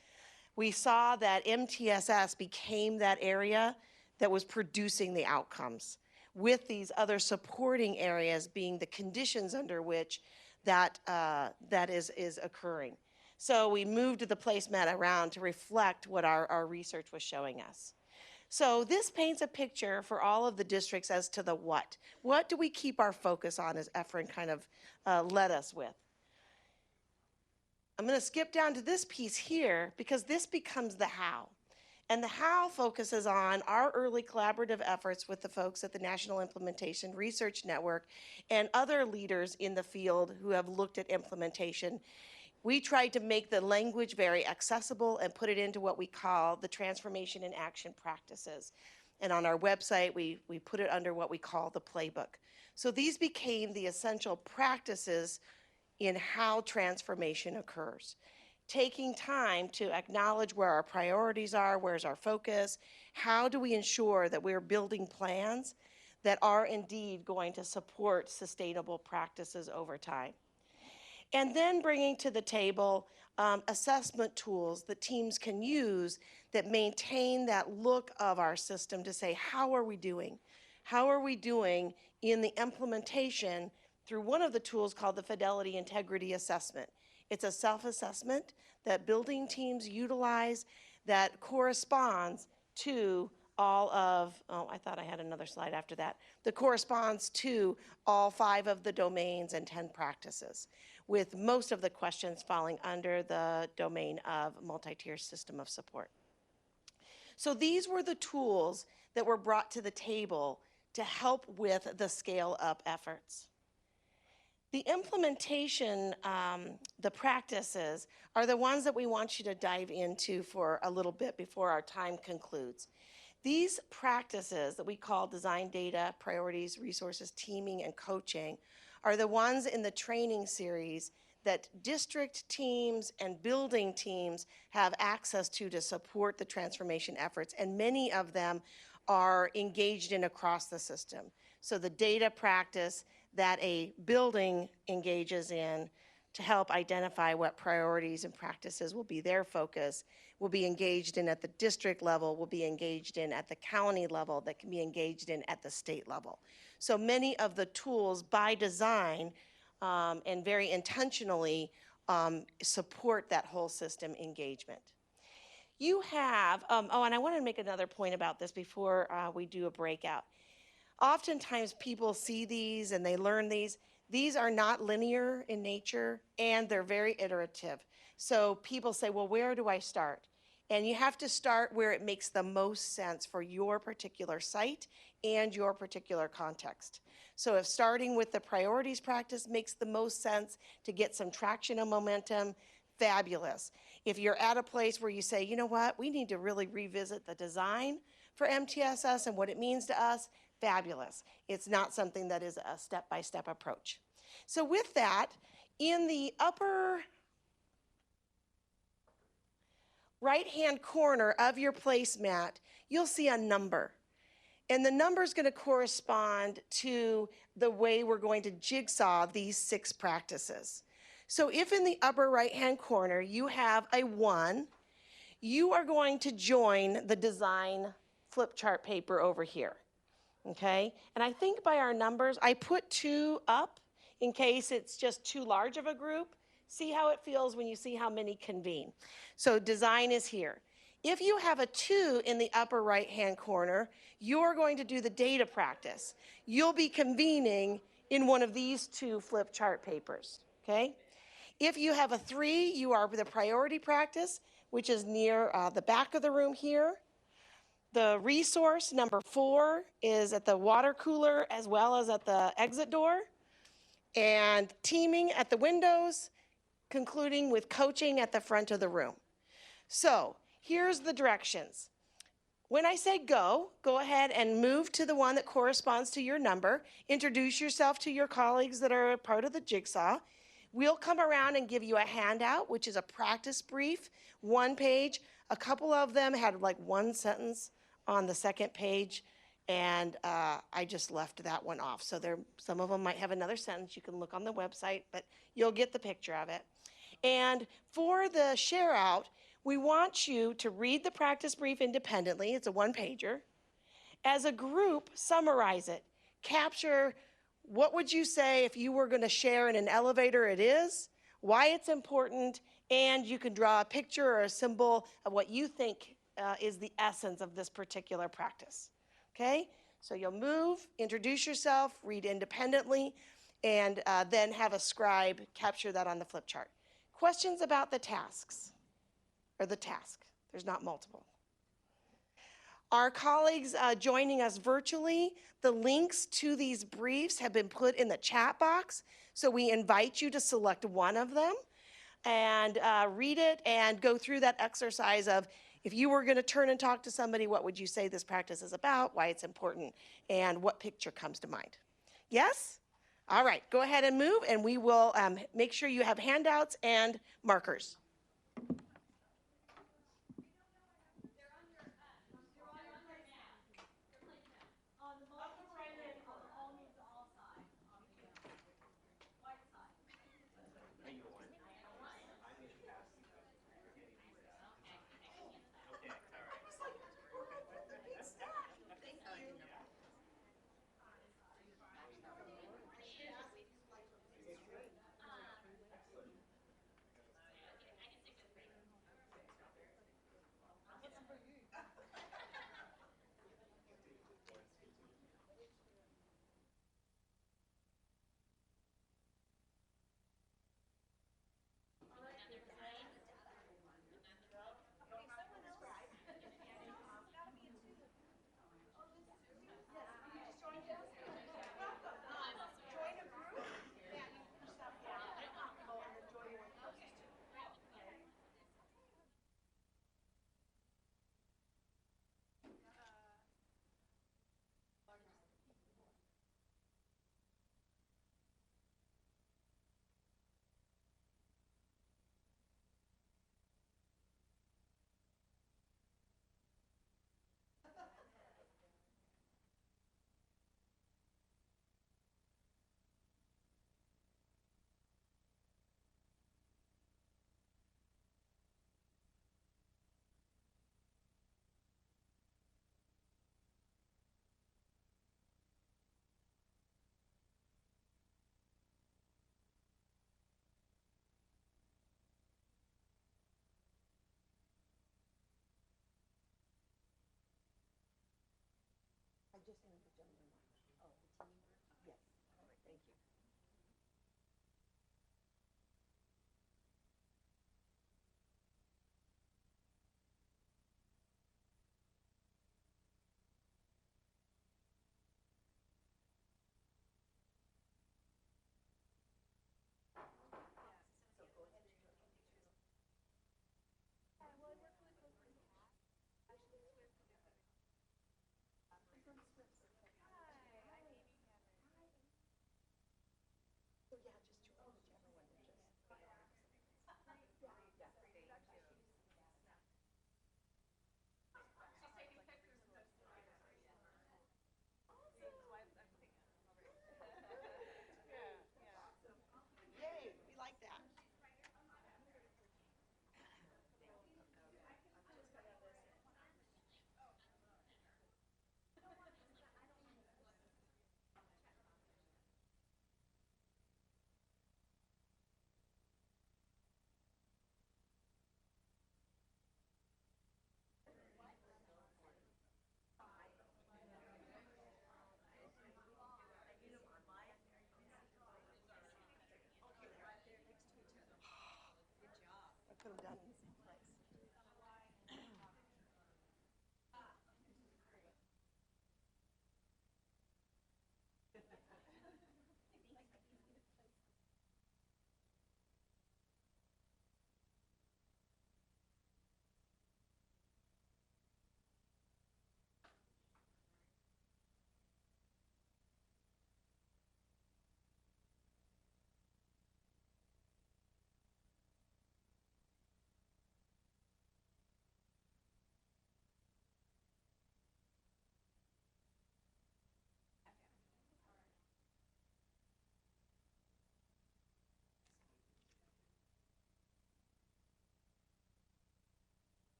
we saw that MTSS became that area that was producing the outcomes, with these other supporting areas being the conditions under which that is occurring. So we moved the placemat around to reflect what our research was showing us. So this paints a picture for all of the districts as to the what. What do we keep our focus on, as Efren kind of led us with? I'm going to skip down to this piece here because this becomes the how. And the how focuses on our early collaborative efforts with the folks at the National Implementation Research Network and other leaders in the field who have looked at implementation. We tried to make the language very accessible and put it into what we call the transformation in action practices. And on our website, we put it under what we call the playbook. So these became the essential practices in how transformation occurs. Taking time to acknowledge where our priorities are, where's our focus, how do we ensure that we're building plans that are indeed going to support sustainable practices over time. And then bringing to the table assessment tools that teams can use that maintain that look of our system to say, how are we doing? How are we doing in the implementation through one of the tools called the Fidelity Integrity Assessment. It's a self-assessment that building teams utilize that corresponds to all of, oh, I thought I had another slide after that, that corresponds to all 5 of the domains and 10 practices, with most of the questions falling under the domain of multi-tier system of support. So these were the tools that were brought to the table to help with the scale-up efforts. The implementation, the practices, are the ones that we want you to dive into for a little bit before our time concludes. These practices that we call design data, priorities, resources, teaming, and coaching are the ones in the training series that district teams and building teams have access to support the transformation efforts, and many of them are engaged in across the system. So the data practice that a building engages in to help identify what priorities and practices will be their focus, will be engaged in at the district level, will be engaged in at the county level, that can be engaged in at the state level. So many of the tools by design and very intentionally support that whole system engagement. You have, oh, and I want to make another point about this before we do a breakout. Oftentimes people see these and they learn these. These are not linear in nature and they're very iterative. So people say, well, where do I start? And you have to start where it makes the most sense for your particular site and your particular context. So if starting with the priorities practice makes the most sense to get some traction and momentum, fabulous. If you're at a place where you say, you know what, we need to really revisit the design for MTSS and what it means to us, fabulous. It's not something that is a step-by-step approach. So with that, in the upper right-hand corner of your placemat, you'll see a number. And the number is going to correspond to the way we're going to jigsaw these 6 practices. So if in the upper right-hand corner you have a 1, you are going to join the design flip chart paper over here. Okay? And I think by our numbers, I put 2 up in case it's just too large of a group. See how it feels when you see how many convene. So design is here. If you have a 2 in the upper right-hand corner, you're going to do the data practice. You'll be convening in one of these 2 flip chart papers, okay? If you have a 3, you are the priority practice, which is near the back of the room here. The resource, number 4, is at the water cooler as well as at the exit door. And teaming at the windows, concluding with coaching at the front of the room. So here's the directions. When I say go ahead and move to the one that corresponds to your number. Introduce yourself to your colleagues that are part of the jigsaw. We'll come around and give you a handout, which is a practice brief, 1 page. A couple of them had like 1 sentence on the second page, and I just left that one off. So some of them might have another sentence. You can look on the website, but you'll get the picture of it. And for the share out, we want you to read the practice brief independently. It's a 1-pager. As a group, summarize it. Capture what would you say if you were going to share in an elevator it is, why it's important, and you can draw a picture or a symbol of what you think is the essence of this particular practice. Okay? So you'll move, introduce yourself, read independently, and then have a scribe capture that on the flip chart. Questions about the tasks, or the task. There's not multiple. Our colleagues joining us virtually, the links to these briefs have been put in the chat box, so we invite you to select one of them and read it and go through that exercise of, if you were going to turn and talk to somebody, what would you say this practice is about, why it's important, and what picture comes to mind? Yes? All right, go ahead and move, and we will make sure you have handouts and markers.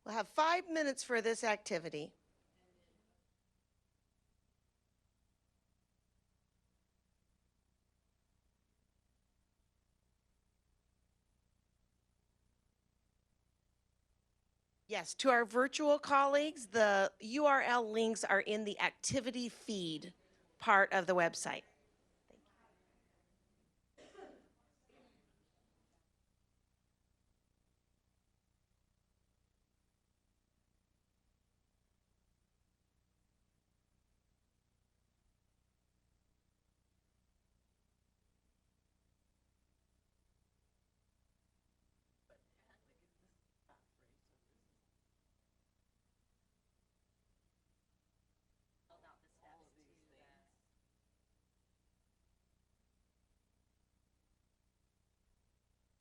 We'll have 5 minutes for this activity. Yes, to our virtual colleagues, the URL links are in the activity feed part of the website.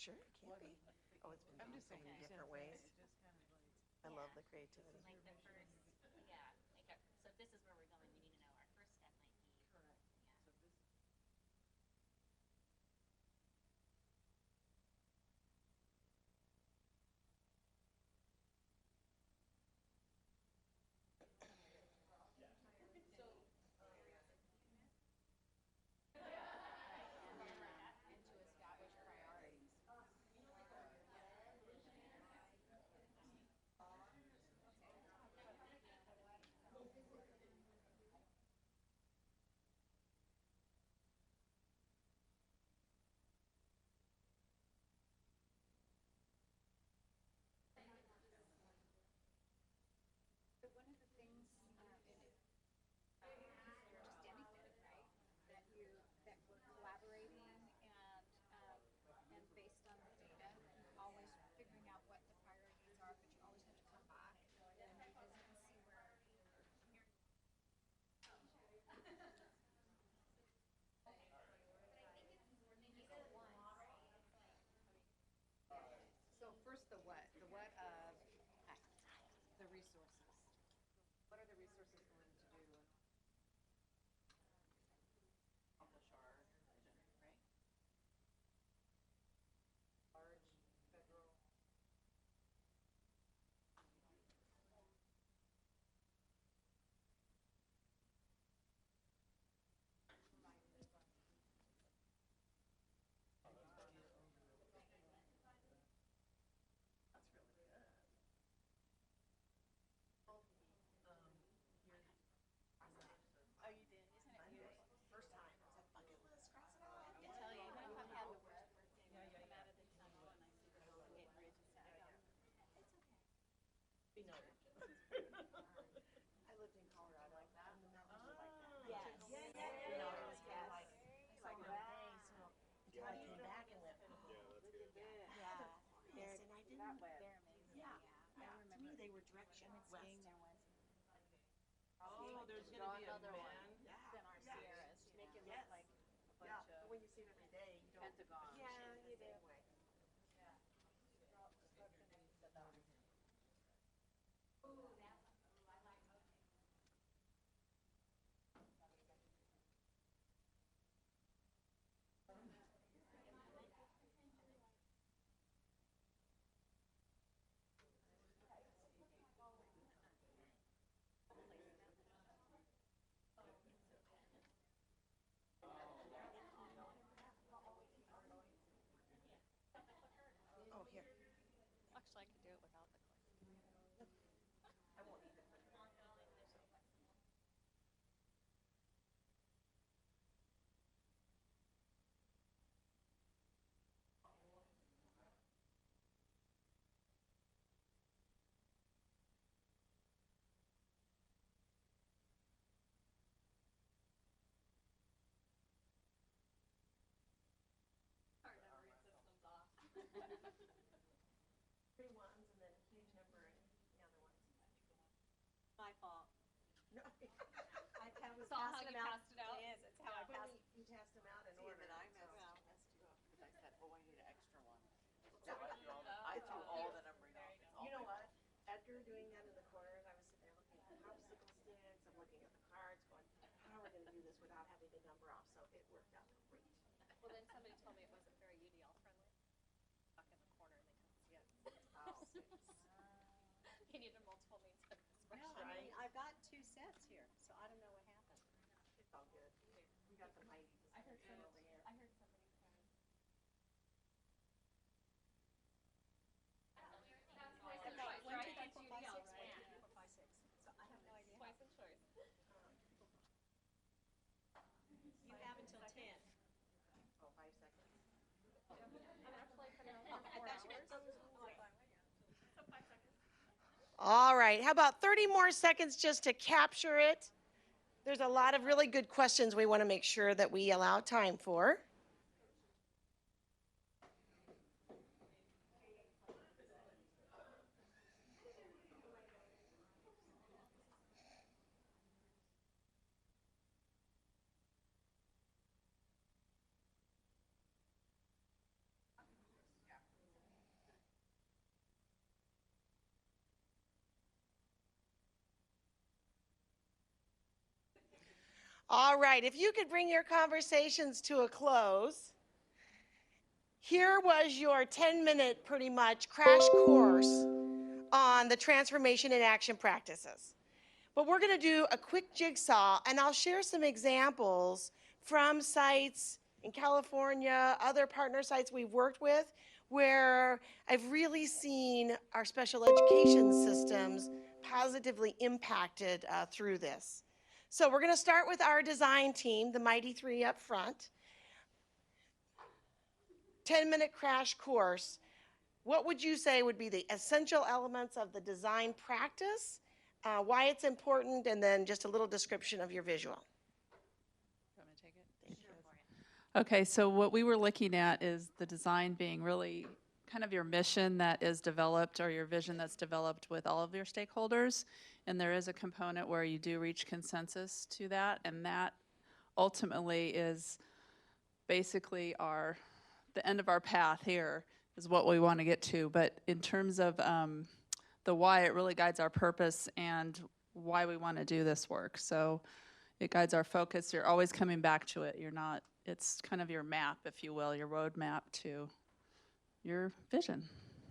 Sure, can't be. Oh, it's been done so many different ways. I love the creativity. Like the first, yeah, like so if this is where we're going, we need to know our first step might be. Correct. Yeah. So first the what of the resources. What are the resources going to do to accomplish our vision, right? Large federal. I lived in Colorado. And the mountains were like that. Yes. Yeah, yeah, yeah. You know, it was kind of like, I saw it every day, so until I came back and went, oh, Look at this. yeah. Yes, and I didn't, That way. yeah. To me, they were direction west. Oh, there's gonna be a man. Yeah. Than our Sierras, make it look Yes. like a bunch Yeah, of but when you see it every day, you don't. pentagons. Yeah, you do. Oh, here. Actually, I could do it without the click. I won't need it. Three ones and then a huge number and the other ones. My fault. No. I was Saw how passing you them out. passed it out? It is, it's how I Yeah. passed, you passed them out in order. I so. messed you up because I said, oh, I need an extra one. So I threw all the numbering off. You know what? After doing that in the corners, I was sitting there looking at the popsicle sticks, I'm looking at the cards, going, how are we gonna do this without having to number off? So it worked out great. Well, then somebody told me it wasn't very UDL friendly. Stuck in the corner and they couldn't see it. Oh, Can you do multiple means of No, expression? I mean, I've got two sets here, so I don't know what happened. It's all good. We got the mighty I heard design somebody, over here. I heard somebody say. I've got 1, 2, 3, 4, 5, 6, 1, 2, 3, 4, 5, 6. So I have no idea. Twice in choice. You have until 10. Oh, 5 seconds. All right, how about 30 more seconds just to capture it? There's a lot of really good questions we want to make sure that we allow time for. All right, if you could bring your conversations to a close. Here was your 10-minute, pretty much, crash course on the transformation in action practices. But we're going to do a quick jigsaw, and I'll share some examples from sites in California, other partner sites we've worked with, where I've really seen our special education systems positively impacted through this. So we're going to start with our design team, the Mighty Three up front. 10-minute crash course. What would you say would be the essential elements of the design practice, why it's important, and then just a little description of your visual? Want me to take it? Okay, so what we were looking at is the design being really kind of your mission that is developed, or your vision that's developed with all of your stakeholders. And there is a component where you do reach consensus to that, and that ultimately is basically the end of our path here is what we want to get to. But in terms of the why, it really guides our purpose and why we want to do this work. So it guides our focus. You're always coming back to it. It's kind of your map, if you will, your roadmap to your vision.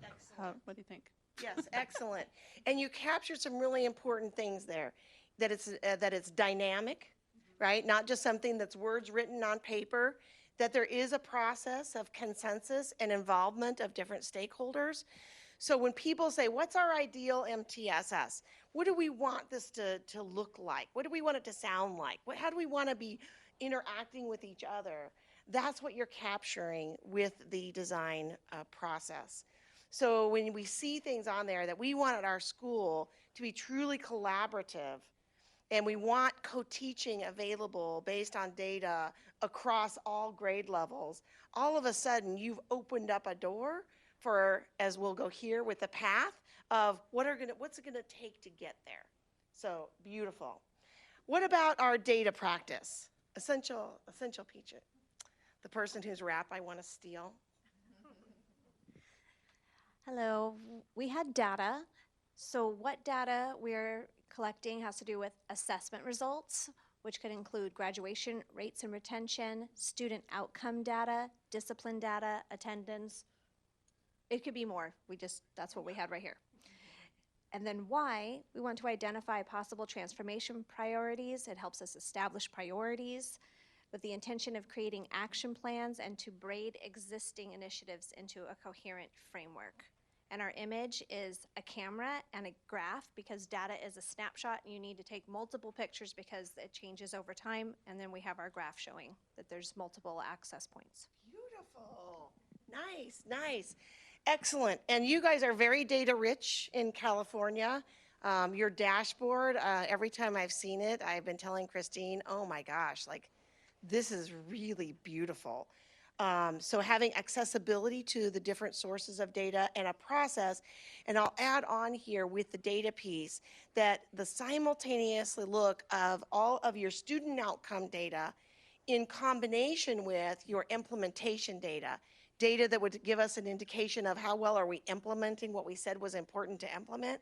Excellent. What do you think? Yes, excellent. And you captured some really important things there, that it's dynamic, right? Not just something that's words written on paper, that there is a process of consensus and involvement of different stakeholders. So when people say, what's our ideal MTSS? What do we want this to look like? What do we want it to sound like? How do we want to be interacting with each other? That's what you're capturing with the design process. So when we see things on there that we want at our school to be truly collaborative, and we want co-teaching available based on data across all grade levels, all of a sudden you've opened up a door for, as we'll go here with the path, of what's it gonna take to get there. So beautiful. What about our data practice? Essential feature. The person whose rap I want to steal. Hello, we had data. So what data we're collecting has to do with assessment results, which could include graduation rates and retention, student outcome data, discipline data, attendance. It could be more. That's what we had right here. And then why, we want to identify possible transformation priorities. It helps us establish priorities with the intention of creating action plans and to braid existing initiatives into a coherent framework. And our image is a camera and a graph, because data is a snapshot and you need to take multiple pictures because it changes over time. And then we have our graph showing that there's multiple access points. Beautiful. Nice, nice. Excellent. And you guys are very data rich in California. Your dashboard, every time I've seen it, I've been telling Christine, oh my gosh, like this is really beautiful. So having accessibility to the different sources of data and a process, and I'll add on here with the data piece that the simultaneously look of all of your student outcome data in combination with your implementation data that would give us an indication of how well are we implementing what we said was important to implement,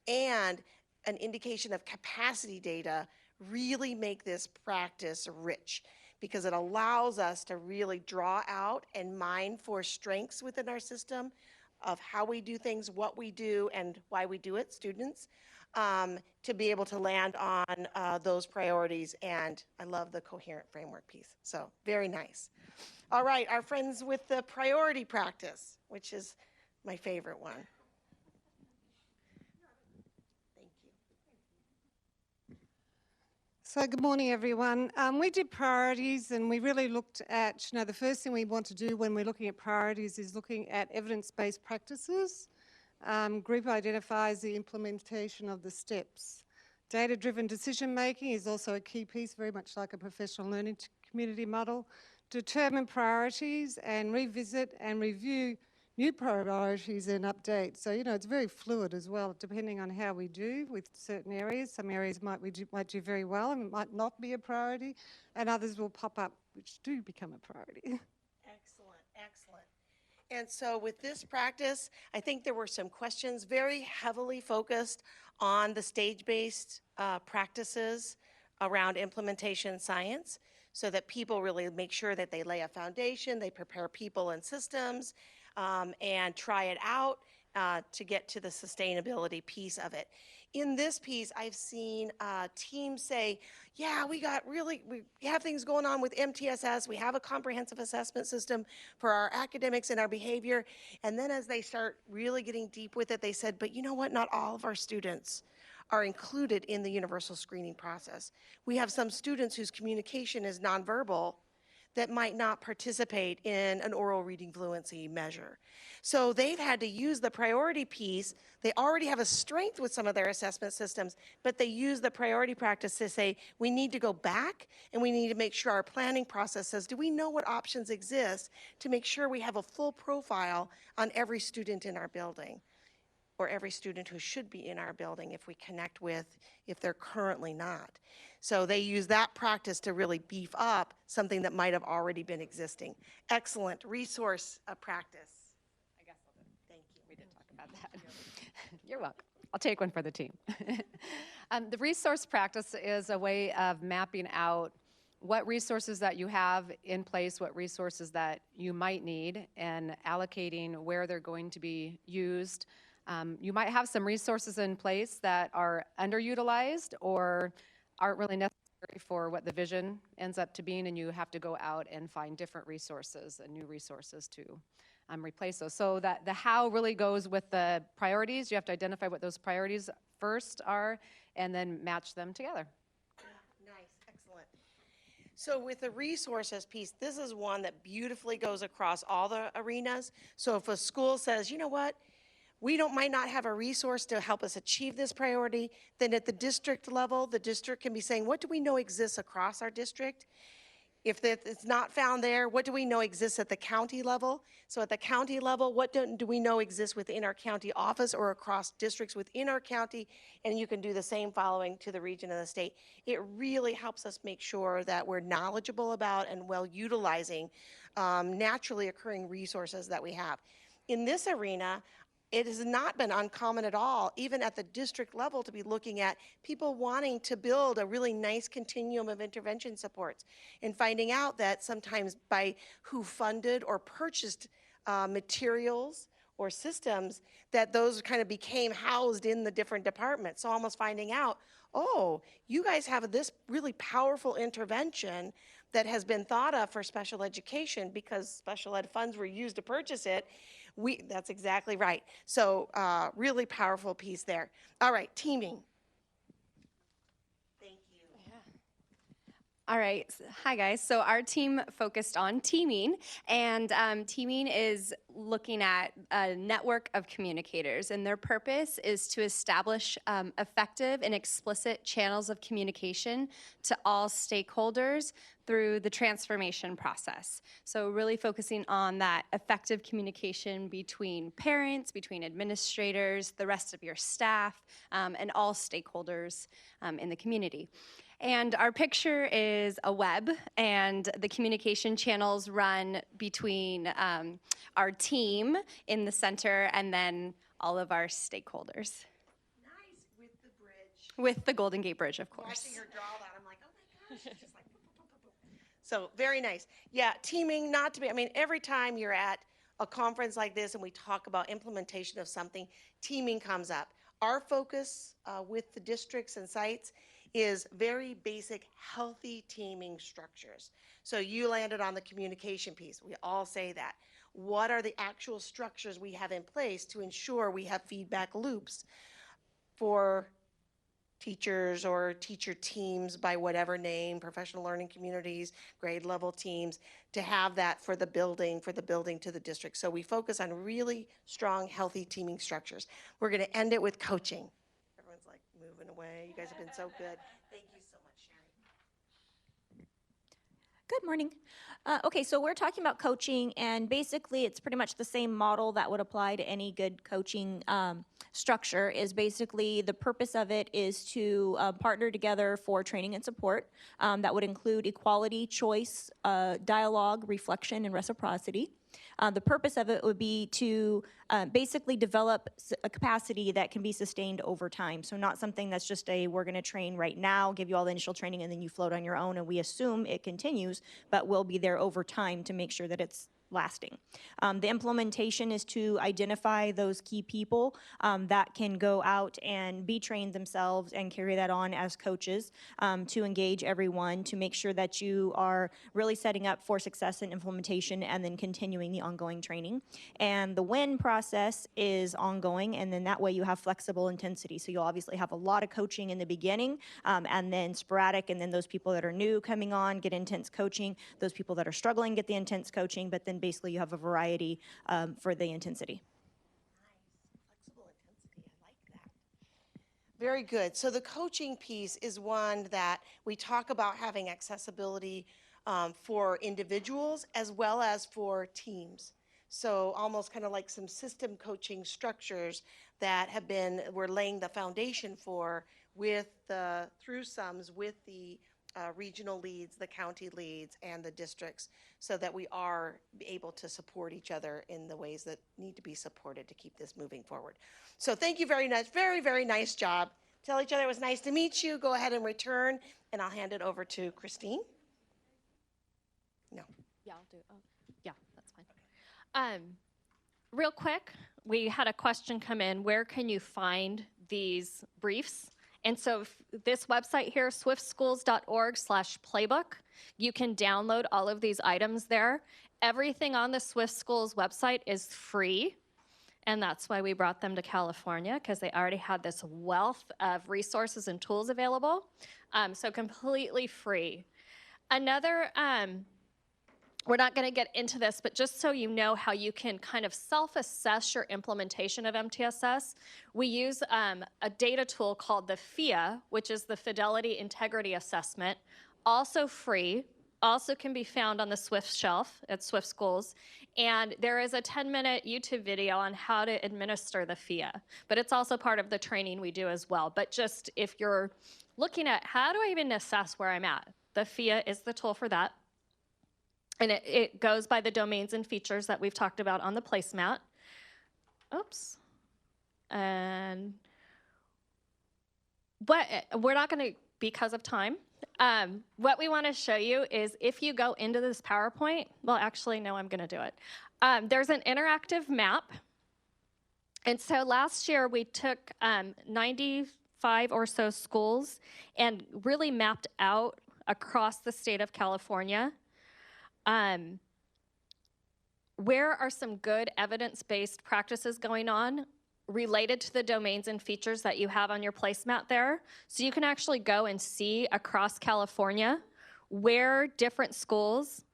and an indication of capacity data really make this practice rich, because it allows us to really draw out and mine for strengths within our system, of how we do things, what we do, and why we do it, students, to be able to land on those priorities. And I love the coherent framework piece. So very nice. All right, our friends with the priority practice, which is my favorite one. Thank you. So good morning, everyone. We did priorities, and we really looked at, the first thing we want to do when we're looking at priorities is looking at evidence-based practices. Group identifies the implementation of the steps. Data-driven decision-making is also a key piece, very much like a professional learning community model. Determine priorities and revisit and review new priorities and updates. So, it's very fluid as well, depending on how we do with certain areas. Some areas might do very well and it might not be a priority, and others will pop up which do become a priority. Excellent, excellent. And so with this practice, I think there were some questions very heavily focused on the stage-based practices around implementation science, so that people really make sure that they lay a foundation, they prepare people and systems, and try it out to get to the sustainability piece of it. In this piece, I've seen teams say, yeah, we have things going on with MTSS, we have a comprehensive assessment system for our academics and our behavior, and then as they start really getting deep with it, they said, but you know what, not all of our students are included in the universal screening process. We have some students whose communication is nonverbal that might not participate in an oral reading fluency measure. So they've had to use the priority piece. They already have a strength with some of their assessment systems, but they use the priority practice to say, we need to go back and we need to make sure our planning process says, do we know what options exist to make sure we have a full profile on every student in our building, or every student who should be in our building if we connect with, if they're currently not. So they use that practice to really beef up something that might have already been existing. Excellent resource practice. I guess I'll do it. Thank you. We did talk about that. You're welcome. I'll take one for the team. The resource practice is a way of mapping out what resources that you have in place, what resources that you might need, and allocating where they're going to be used. You might have some resources in place that are underutilized or aren't really necessary for what the vision ends up to being, and you have to go out and find different resources and new resources to replace those. So that the how really goes with the priorities. You have to identify what those priorities first are and then match them together. Yeah, nice, excellent. So with the resources piece, this is one that beautifully goes across all the arenas. So if a school says, you know what, we might not have a resource to help us achieve this priority, then at the district level, the district can be saying, what do we know exists across our district? If it's not found there, what do we know exists at the county level? So at the county level, what do we know exists within our county office or across districts within our county? And you can do the same following to the region and the state. It really helps us make sure that we're knowledgeable about and well utilizing naturally occurring resources that we have. In this arena, it has not been uncommon at all, even at the district level, to be looking at people wanting to build a really nice continuum of intervention supports and finding out that sometimes by who funded or purchased materials or systems, that those kind of became housed in the different departments. So almost finding out, oh, you guys have this really powerful intervention that has been thought of for special education because special ed funds were used to purchase it. That's exactly right. So really powerful piece there. All right, teaming. Thank you. All right. Hi, guys. So our team focused on teaming, and teaming is looking at a network of communicators, and their purpose is to establish effective and explicit channels of communication to all stakeholders through the transformation process. So really focusing on that effective communication between parents, between administrators, the rest of your staff, and all stakeholders in the community. And our picture is a web, and the communication channels run between our team in the center and then all of our stakeholders. Nice, with the bridge. With the Golden Gate Bridge, of course. Watching her draw that, I'm like, oh my gosh, it's just like, boop, boop, boop, boop. So very nice. Yeah, teaming, not to be, I mean, every time you're at a conference like this and we talk about implementation of something, teaming comes up. Our focus with the districts and sites is very basic, healthy teaming structures. So you landed on the communication piece. We all say that. What are the actual structures we have in place to ensure we have feedback loops for teachers or teacher teams by whatever name, professional learning communities, grade level teams, to have that for the building to the district. So we focus on really strong, healthy teaming structures. We're going to end it with coaching. Everyone's like moving away. You guys have been so good. Thank you so much, Sherry. Good morning. Okay, so we're talking about coaching, and basically it's pretty much the same model that would apply to any good coaching structure. Is basically the purpose of it is to partner together for training and support. That would include equality, choice, dialogue, reflection, and reciprocity. The purpose of it would be to basically develop a capacity that can be sustained over time. So not something that's just we're going to train right now, give you all the initial training, and then you float on your own, and we assume it continues, but we'll be there over time to make sure that it's lasting. The implementation is to identify those key people that can go out and be trained themselves and carry that on as coaches, to engage everyone, to make sure that you are really setting up for success in implementation and then continuing the ongoing training. And the win process is ongoing, and then that way you have flexible intensity. So you'll obviously have a lot of coaching in the beginning, and then sporadic, and then those people that are new coming on get intense coaching. Those people that are struggling get the intense coaching, but then basically you have a variety for the intensity. Nice. Flexible intensity. I like that. Very good. So the coaching piece is one that we talk about having accessibility for individuals as well as for teams. So almost kind of like some system coaching structures that we're laying the foundation for with the through sums with the regional leads, the county leads, and the districts, so that we are able to support each other in the ways that need to be supported to keep this moving forward. So thank you very much. Very, very nice job. Tell each other it was nice to meet you. Go ahead and return, and I'll hand it over to Christine. No. Yeah, I'll do it. Oh, yeah, that's fine. Real quick, we had a question come in. Where can you find these briefs? And so this website here, swiftschools.org/playbook, you can download all of these items there. Everything on the Swift Schools website is free, and that's why we brought them to California, because they already had this wealth of resources and tools available, so completely free. Another, we're not going to get into this, but just so you know how you can kind of self-assess your implementation of MTSS, we use a data tool called the FIA, which is the Fidelity Integrity Assessment, also free, also can be found on the Swift shelf at Swift Schools. And there is a 10-minute YouTube video on how to administer the FIA, but it's also part of the training we do as well. But just if you're looking at how do I even assess where I'm at, the FIA is the tool for that. And it goes by the domains and features that we've talked about on the placemat. Oops. And we're not going to, because of time, what we want to show you is if you go into this PowerPoint, well, actually, no, I'm going to do it. There's an interactive map. And so last year we took 95 or so schools and really mapped out across the state of California where are some good evidence-based practices going on related to the domains and features that you have on your placemat there. So you can actually go and see across California where different schools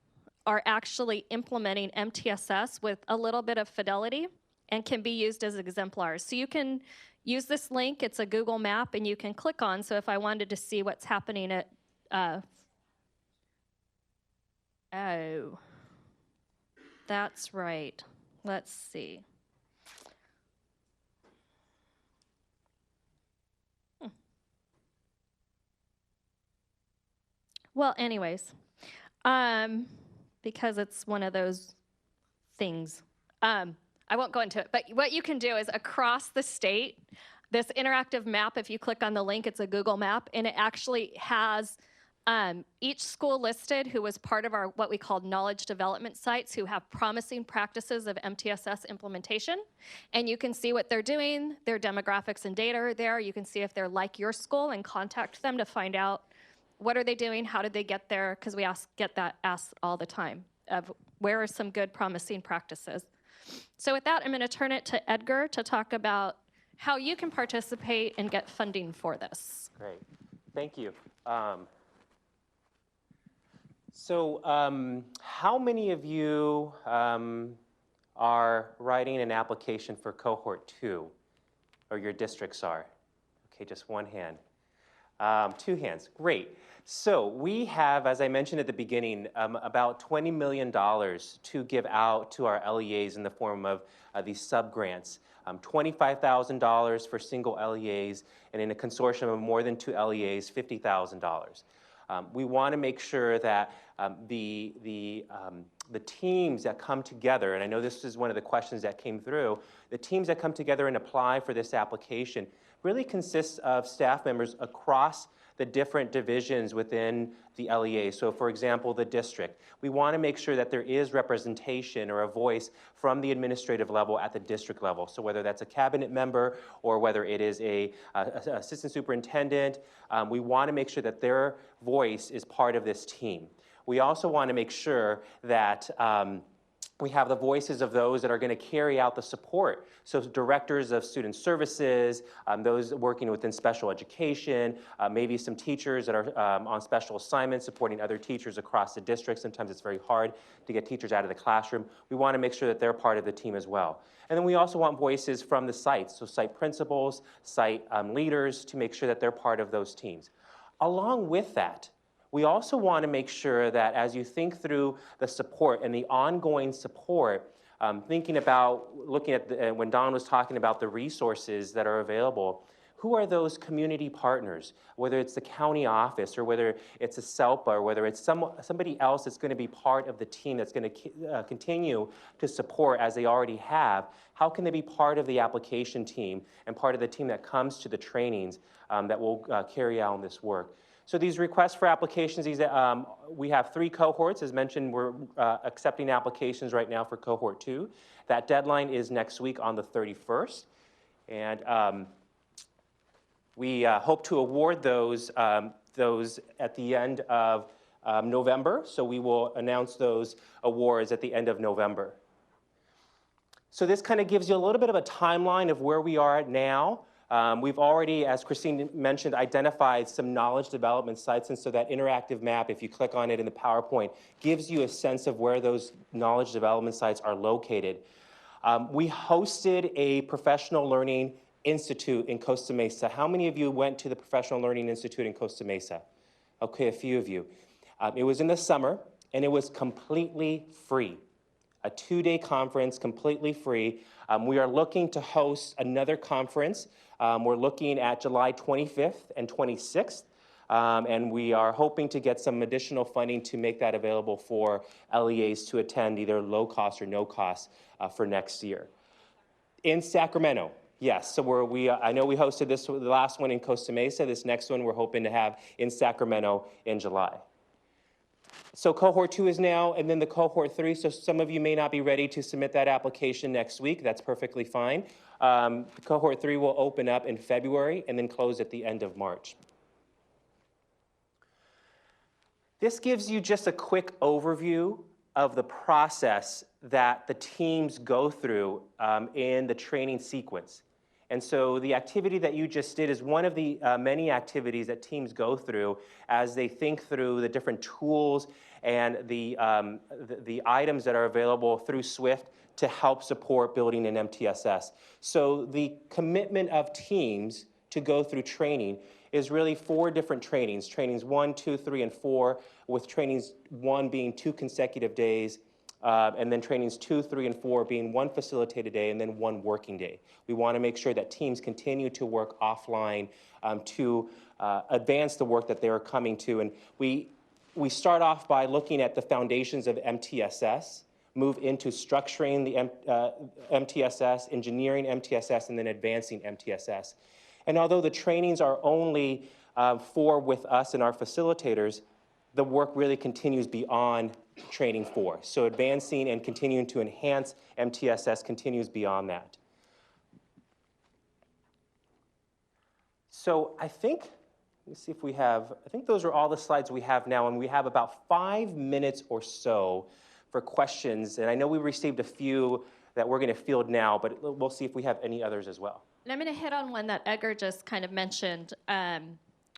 are actually implementing MTSS with a little bit of fidelity and can be used as exemplars. So you can use this link. It's a Google map, and you can click on. So if I wanted to see what's happening at oh, that's right. Let's see. Well, anyways, because it's one of those things, I won't go into it, but what you can do is across the state, this interactive map, if you click on the link, it's a Google map, and it actually has Each school listed who was part of our what we called knowledge development sites who have promising practices of MTSS implementation. And you can see what they're doing, their demographics and data are there. You can see if they're like your school and contact them to find out what are they doing, how did they get there, because we get that asked all the time of where are some good promising practices. So with that, I'm going to turn it to Edgar to talk about how you can participate and get funding for this. Great. Thank you. How many of you are writing an application for cohort 2, or your districts are? Okay, just one hand. 2 hands, great. So we have, as I mentioned at the beginning, about $20 million to give out to our LEAs in the form of these sub-grants. $25,000 for single LEAs, and in a consortium of more than 2 LEAs, $50,000. We want to make sure that the teams that come together, and I know this is one of the questions that came through, the teams that come together and apply for this application really consists of staff members across the different divisions within the LEA. So for example, the district. We want to make sure that there is representation or a voice from the administrative level at the district level. So whether that's a cabinet member or whether it is a assistant superintendent, we want to make sure that their voice is part of this team. We also want to make sure that we have the voices of those that are going to carry out the support. So directors of student services, those working within special education, maybe some teachers that are on special assignments supporting other teachers across the district. Sometimes it's very hard to get teachers out of the classroom. We want to make sure that they're part of the team as well. And then we also want voices from the sites, so site principals, site leaders, to make sure that they're part of those teams. Along with that, we also want to make sure that as you think through the support and the ongoing support, thinking about, looking at when Don was talking about the resources that are available, who are those community partners, whether it's the county office or whether it's a SELPA or whether it's somebody else that's going to be part of the team that's going to continue to support as they already have. How can they be part of the application team and part of the team that comes to the trainings that will carry out this work? So these requests for applications, we have 3 cohorts. As mentioned, we're accepting applications right now for cohort 2. That deadline is next week on the 31st. And we hope to award those at the end of November. So we will announce those awards at the end of November. So this kind of gives you a little bit of a timeline of where we are now. We've already, as Christine mentioned, identified some knowledge development sites, and so that interactive map, if you click on it in the PowerPoint, gives you a sense of where those knowledge development sites are located. We hosted a professional learning institute in Costa Mesa. How many of you went to the Professional Learning Institute in Costa Mesa? Okay, a few of you. It was in the summer, and it was completely free. A 2-day conference, completely free. We are looking to host another conference. We're looking at July 25th and 26th, and we are hoping to get some additional funding to make that available for LEAs to attend, either low cost or no cost, for next year. In Sacramento, yes. So I know we hosted the last one in Costa Mesa. This next one we're hoping to have in Sacramento in July. So cohort 2 is now, and then the cohort 3, so some of you may not be ready to submit that application next week. That's perfectly fine. Cohort 3 will open up in February and then close at the end of March. This gives you just a quick overview of the process that the teams go through in the training sequence. And so the activity that you just did is one of the many activities that teams go through as they think through the different tools and the items that are available through SWIFT to help support building an MTSS. So the commitment of teams to go through training is really 4 different trainings. Trainings 1, 2, 3, and 4, with trainings 1 being 2 consecutive days, and then trainings 2, 3, and 4 being 1 facilitated day and then 1 working day. We want to make sure that teams continue to work offline to advance the work that they're coming to. And we start off by looking at the foundations of MTSS, move into structuring the MTSS, engineering MTSS, and then advancing MTSS. And although the trainings are only 4 with us and our facilitators, the work really continues beyond training 4. So advancing and continuing to enhance MTSS continues beyond that. So I think, let me see if we have, I think those are all the slides we have now, and we have about 5 minutes or so for questions. And I know we received a few that we're going to field now, but we'll see if we have any others as well. And I'm going to hit on one that Edgar just kind of mentioned,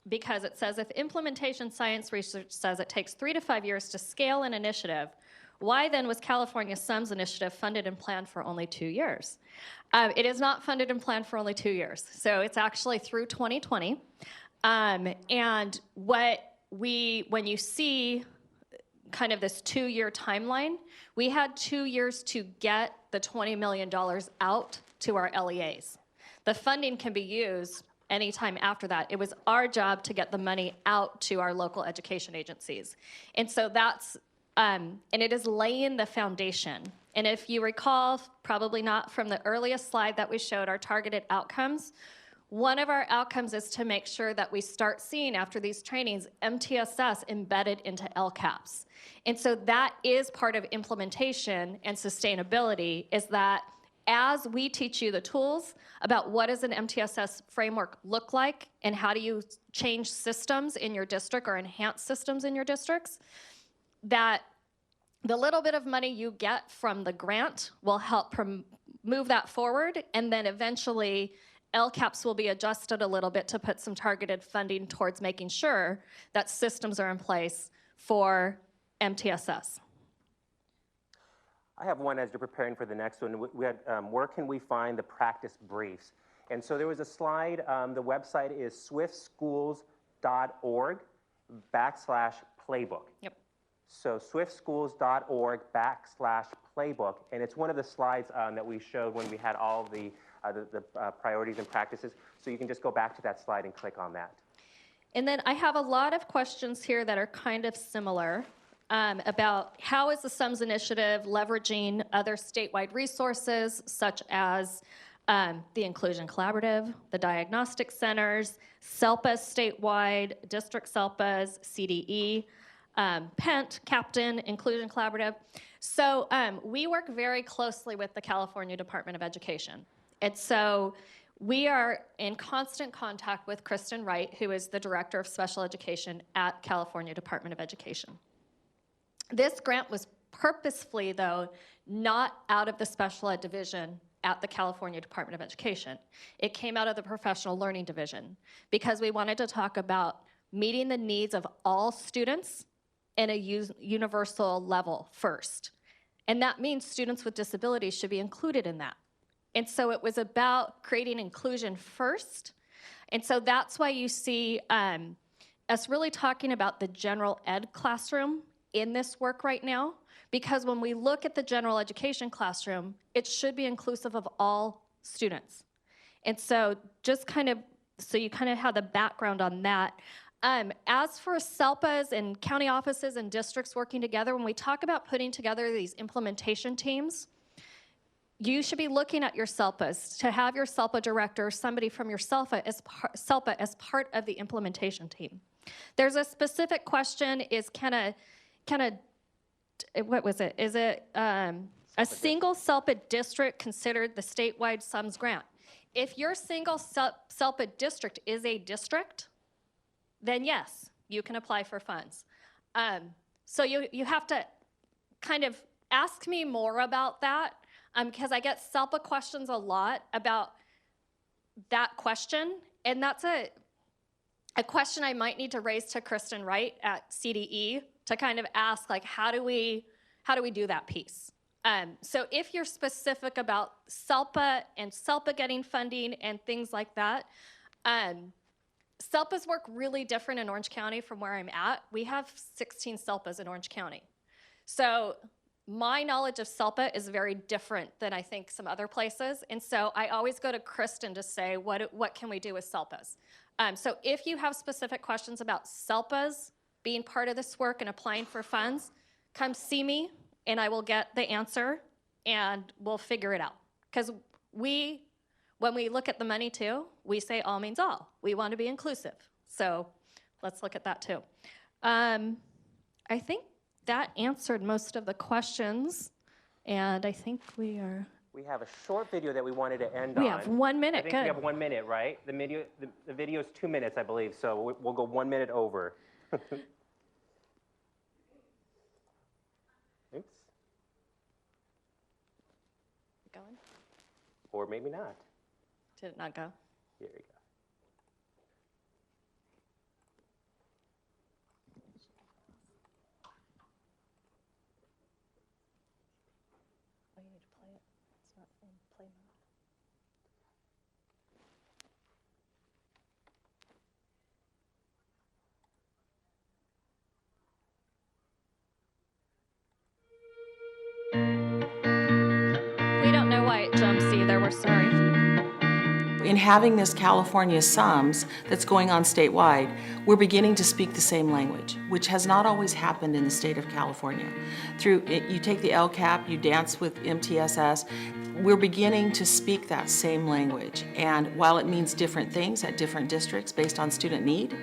because it says if implementation science research says it takes 3 to 5 years to scale an initiative, why then was California SUMS initiative funded and planned for only 2 years? It is not funded and planned for only 2 years. So it's actually through 2020. And when you see kind of this 2-year timeline, we had 2 years to get the $20 million out to our LEAs. The funding can be used anytime after that. It was our job to get the money out to our local education agencies. And so that's, and it is laying the foundation. And if you recall, probably not from the earliest slide that we showed, our targeted outcomes, one of our outcomes is to make sure that we start seeing after these trainings MTSS embedded into LCAPs. And so that is part of implementation and sustainability, is that as we teach you the tools about what does an MTSS framework look like and how do you change systems in your district or enhance systems in your districts, that the little bit of money you get from the grant will help move that forward, and then eventually LCAPs will be adjusted a little bit to put some targeted funding towards making sure that systems are in place for MTSS. I have one as you're preparing for the next one. We had, where can we find the practice briefs? And so there was a slide, the website is swiftschools.org/playbook. Yep. So swiftschools.org/playbook, and it's one of the slides that we showed when we had all of the priorities and practices. So you can just go back to that slide and click on that. And then I have a lot of questions here that are kind of similar about how is the SUMS initiative leveraging other statewide resources such as the Inclusion Collaborative, the Diagnostic Centers, SELPAs statewide, District SELPAs, CDE, PENT, Captain, Inclusion Collaborative. So we work very closely with the California Department of Education. And so we are in constant contact with Kristen Wright, who is the Director of Special Education at California Department of Education. This grant was purposefully, though, not out of the special ed division at the California Department of Education. It came out of the professional learning division because we wanted to talk about meeting the needs of all students in a universal level first. And that means students with disabilities should be included in that. And so it was about creating inclusion first. And so that's why you see us really talking about the general ed classroom in this work right now, because when we look at the general education classroom, it should be inclusive of all students. And so just kind of, so you kind of have the background on that. As for SELPAs and county offices and districts working together, when we talk about putting together these implementation teams, you should be looking at your SELPAs to have your SELPA director or somebody from your SELPA as part of the implementation team. There's a specific question, is what was it? Is it a single SELPA district considered the statewide SUMS grant? If your single SELPA district is a district, then yes, you can apply for funds. So you have to kind of ask me more about that, because I get SELPA questions a lot about that question, and that's a question I might need to raise to Kristen Wright at CDE to kind of ask, like, how do we do that piece? So if you're specific about SELPA and SELPA getting funding and things like that, SELPAs work really different in Orange County from where I'm at. We have 16 SELPAs in Orange County. So my knowledge of SELPA is very different than I think some other places. And so I always go to Kristen to say, what can we do with SELPAs? So if you have specific questions about SELPAs being part of this work and applying for funds, come see me and I will get the answer and we'll figure it out. Because when we look at the money too, we say all means all. We want to be inclusive. So let's look at that too. I think that answered most of the questions, and I think we are. We have a short video that we wanted to end on. We have 1 minute. I think Good. we have 1 minute, right? The video is 2 minutes, I believe, so we'll go 1 minute over. Oops. Going? Or maybe not. Did it not go? Here we go. Oh, you need to play it. It's not in play mode. We don't know why it jumps either. We're sorry. In having this California Sums that's going on statewide, we're beginning to speak the same language, which has not always happened in the state of California. You take the LCAP, you dance with MTSS, we're beginning to speak that same language. And while it means different things at different districts based on student need,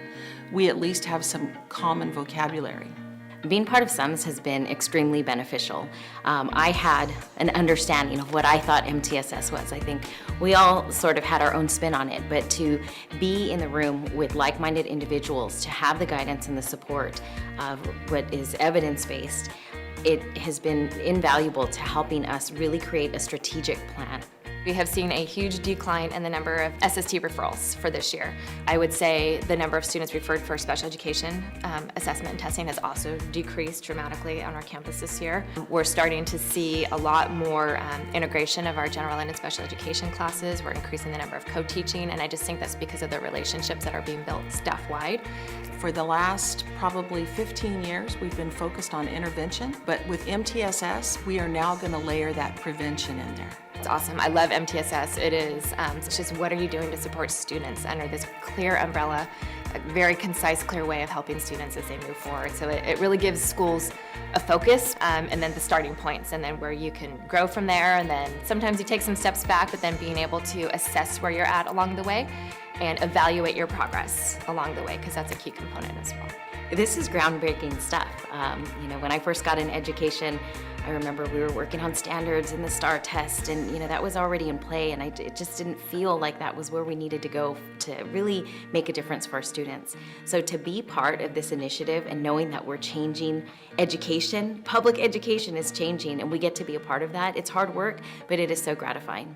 we at least have some common vocabulary. Being part of SUMS has been extremely beneficial. I had an understanding of what I thought MTSS was. I think we all sort of had our own spin on it, but to be in the room with like-minded individuals, to have the guidance and the support of what is evidence-based, it has been invaluable to helping us really create a strategic plan. We have seen a huge decline in the number of SST referrals for this year. I would say the number of students referred for special education assessment and testing has also decreased dramatically on our campus this year. We're starting to see a lot more integration of our general ed and special education classes. We're increasing the number of co-teaching, and I just think that's because of the relationships that are being built staff-wide. For the last probably 15 years, we've been focused on intervention, but with MTSS, we are now going to layer that prevention in there. It's awesome. I love MTSS. It is, it's just what are you doing to support students under this clear umbrella, a very concise, clear way of helping students as they move forward. So it really gives schools a focus and then the starting points and then where you can grow from there. And then sometimes you take some steps back, but then being able to assess where you're at along the way and evaluate your progress along the way, because that's a key component as well. This is groundbreaking stuff. When I first got in education, I remember we were working on standards and the STAR test, and that was already in play, and it just didn't feel like that was where we needed to go to really make a difference for our students. So to be part of this initiative and knowing that we're changing education, public education is changing, and we get to be a part of that, it's hard work, but it is so gratifying.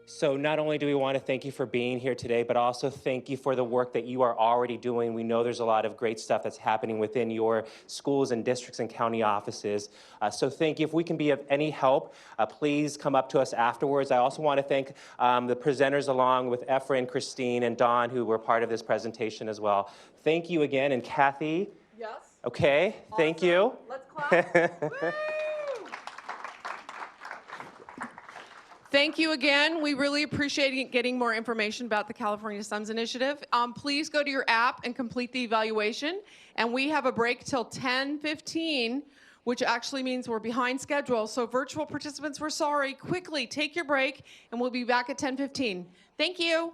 So not only do we want to thank you for being here today, but also thank you for the work that you are already doing. We know there's a lot of great stuff that's happening within your schools and districts and county offices. So thank you. If we can be of any help, please come up to us afterwards. I also want to thank the presenters along with Efren, Christine, and Dawn, who were part of this presentation as well. Thank you again. And Kathy? Yes? Okay, awesome. Thank you. Let's clap. Thank you again. We really appreciate getting more information about the California Sums Initiative. Please go to your app and complete the evaluation. And we have a break till 10:15, which actually means we're behind schedule. So virtual participants, we're sorry. Quickly take your break, and we'll be back at 10:15. Thank you.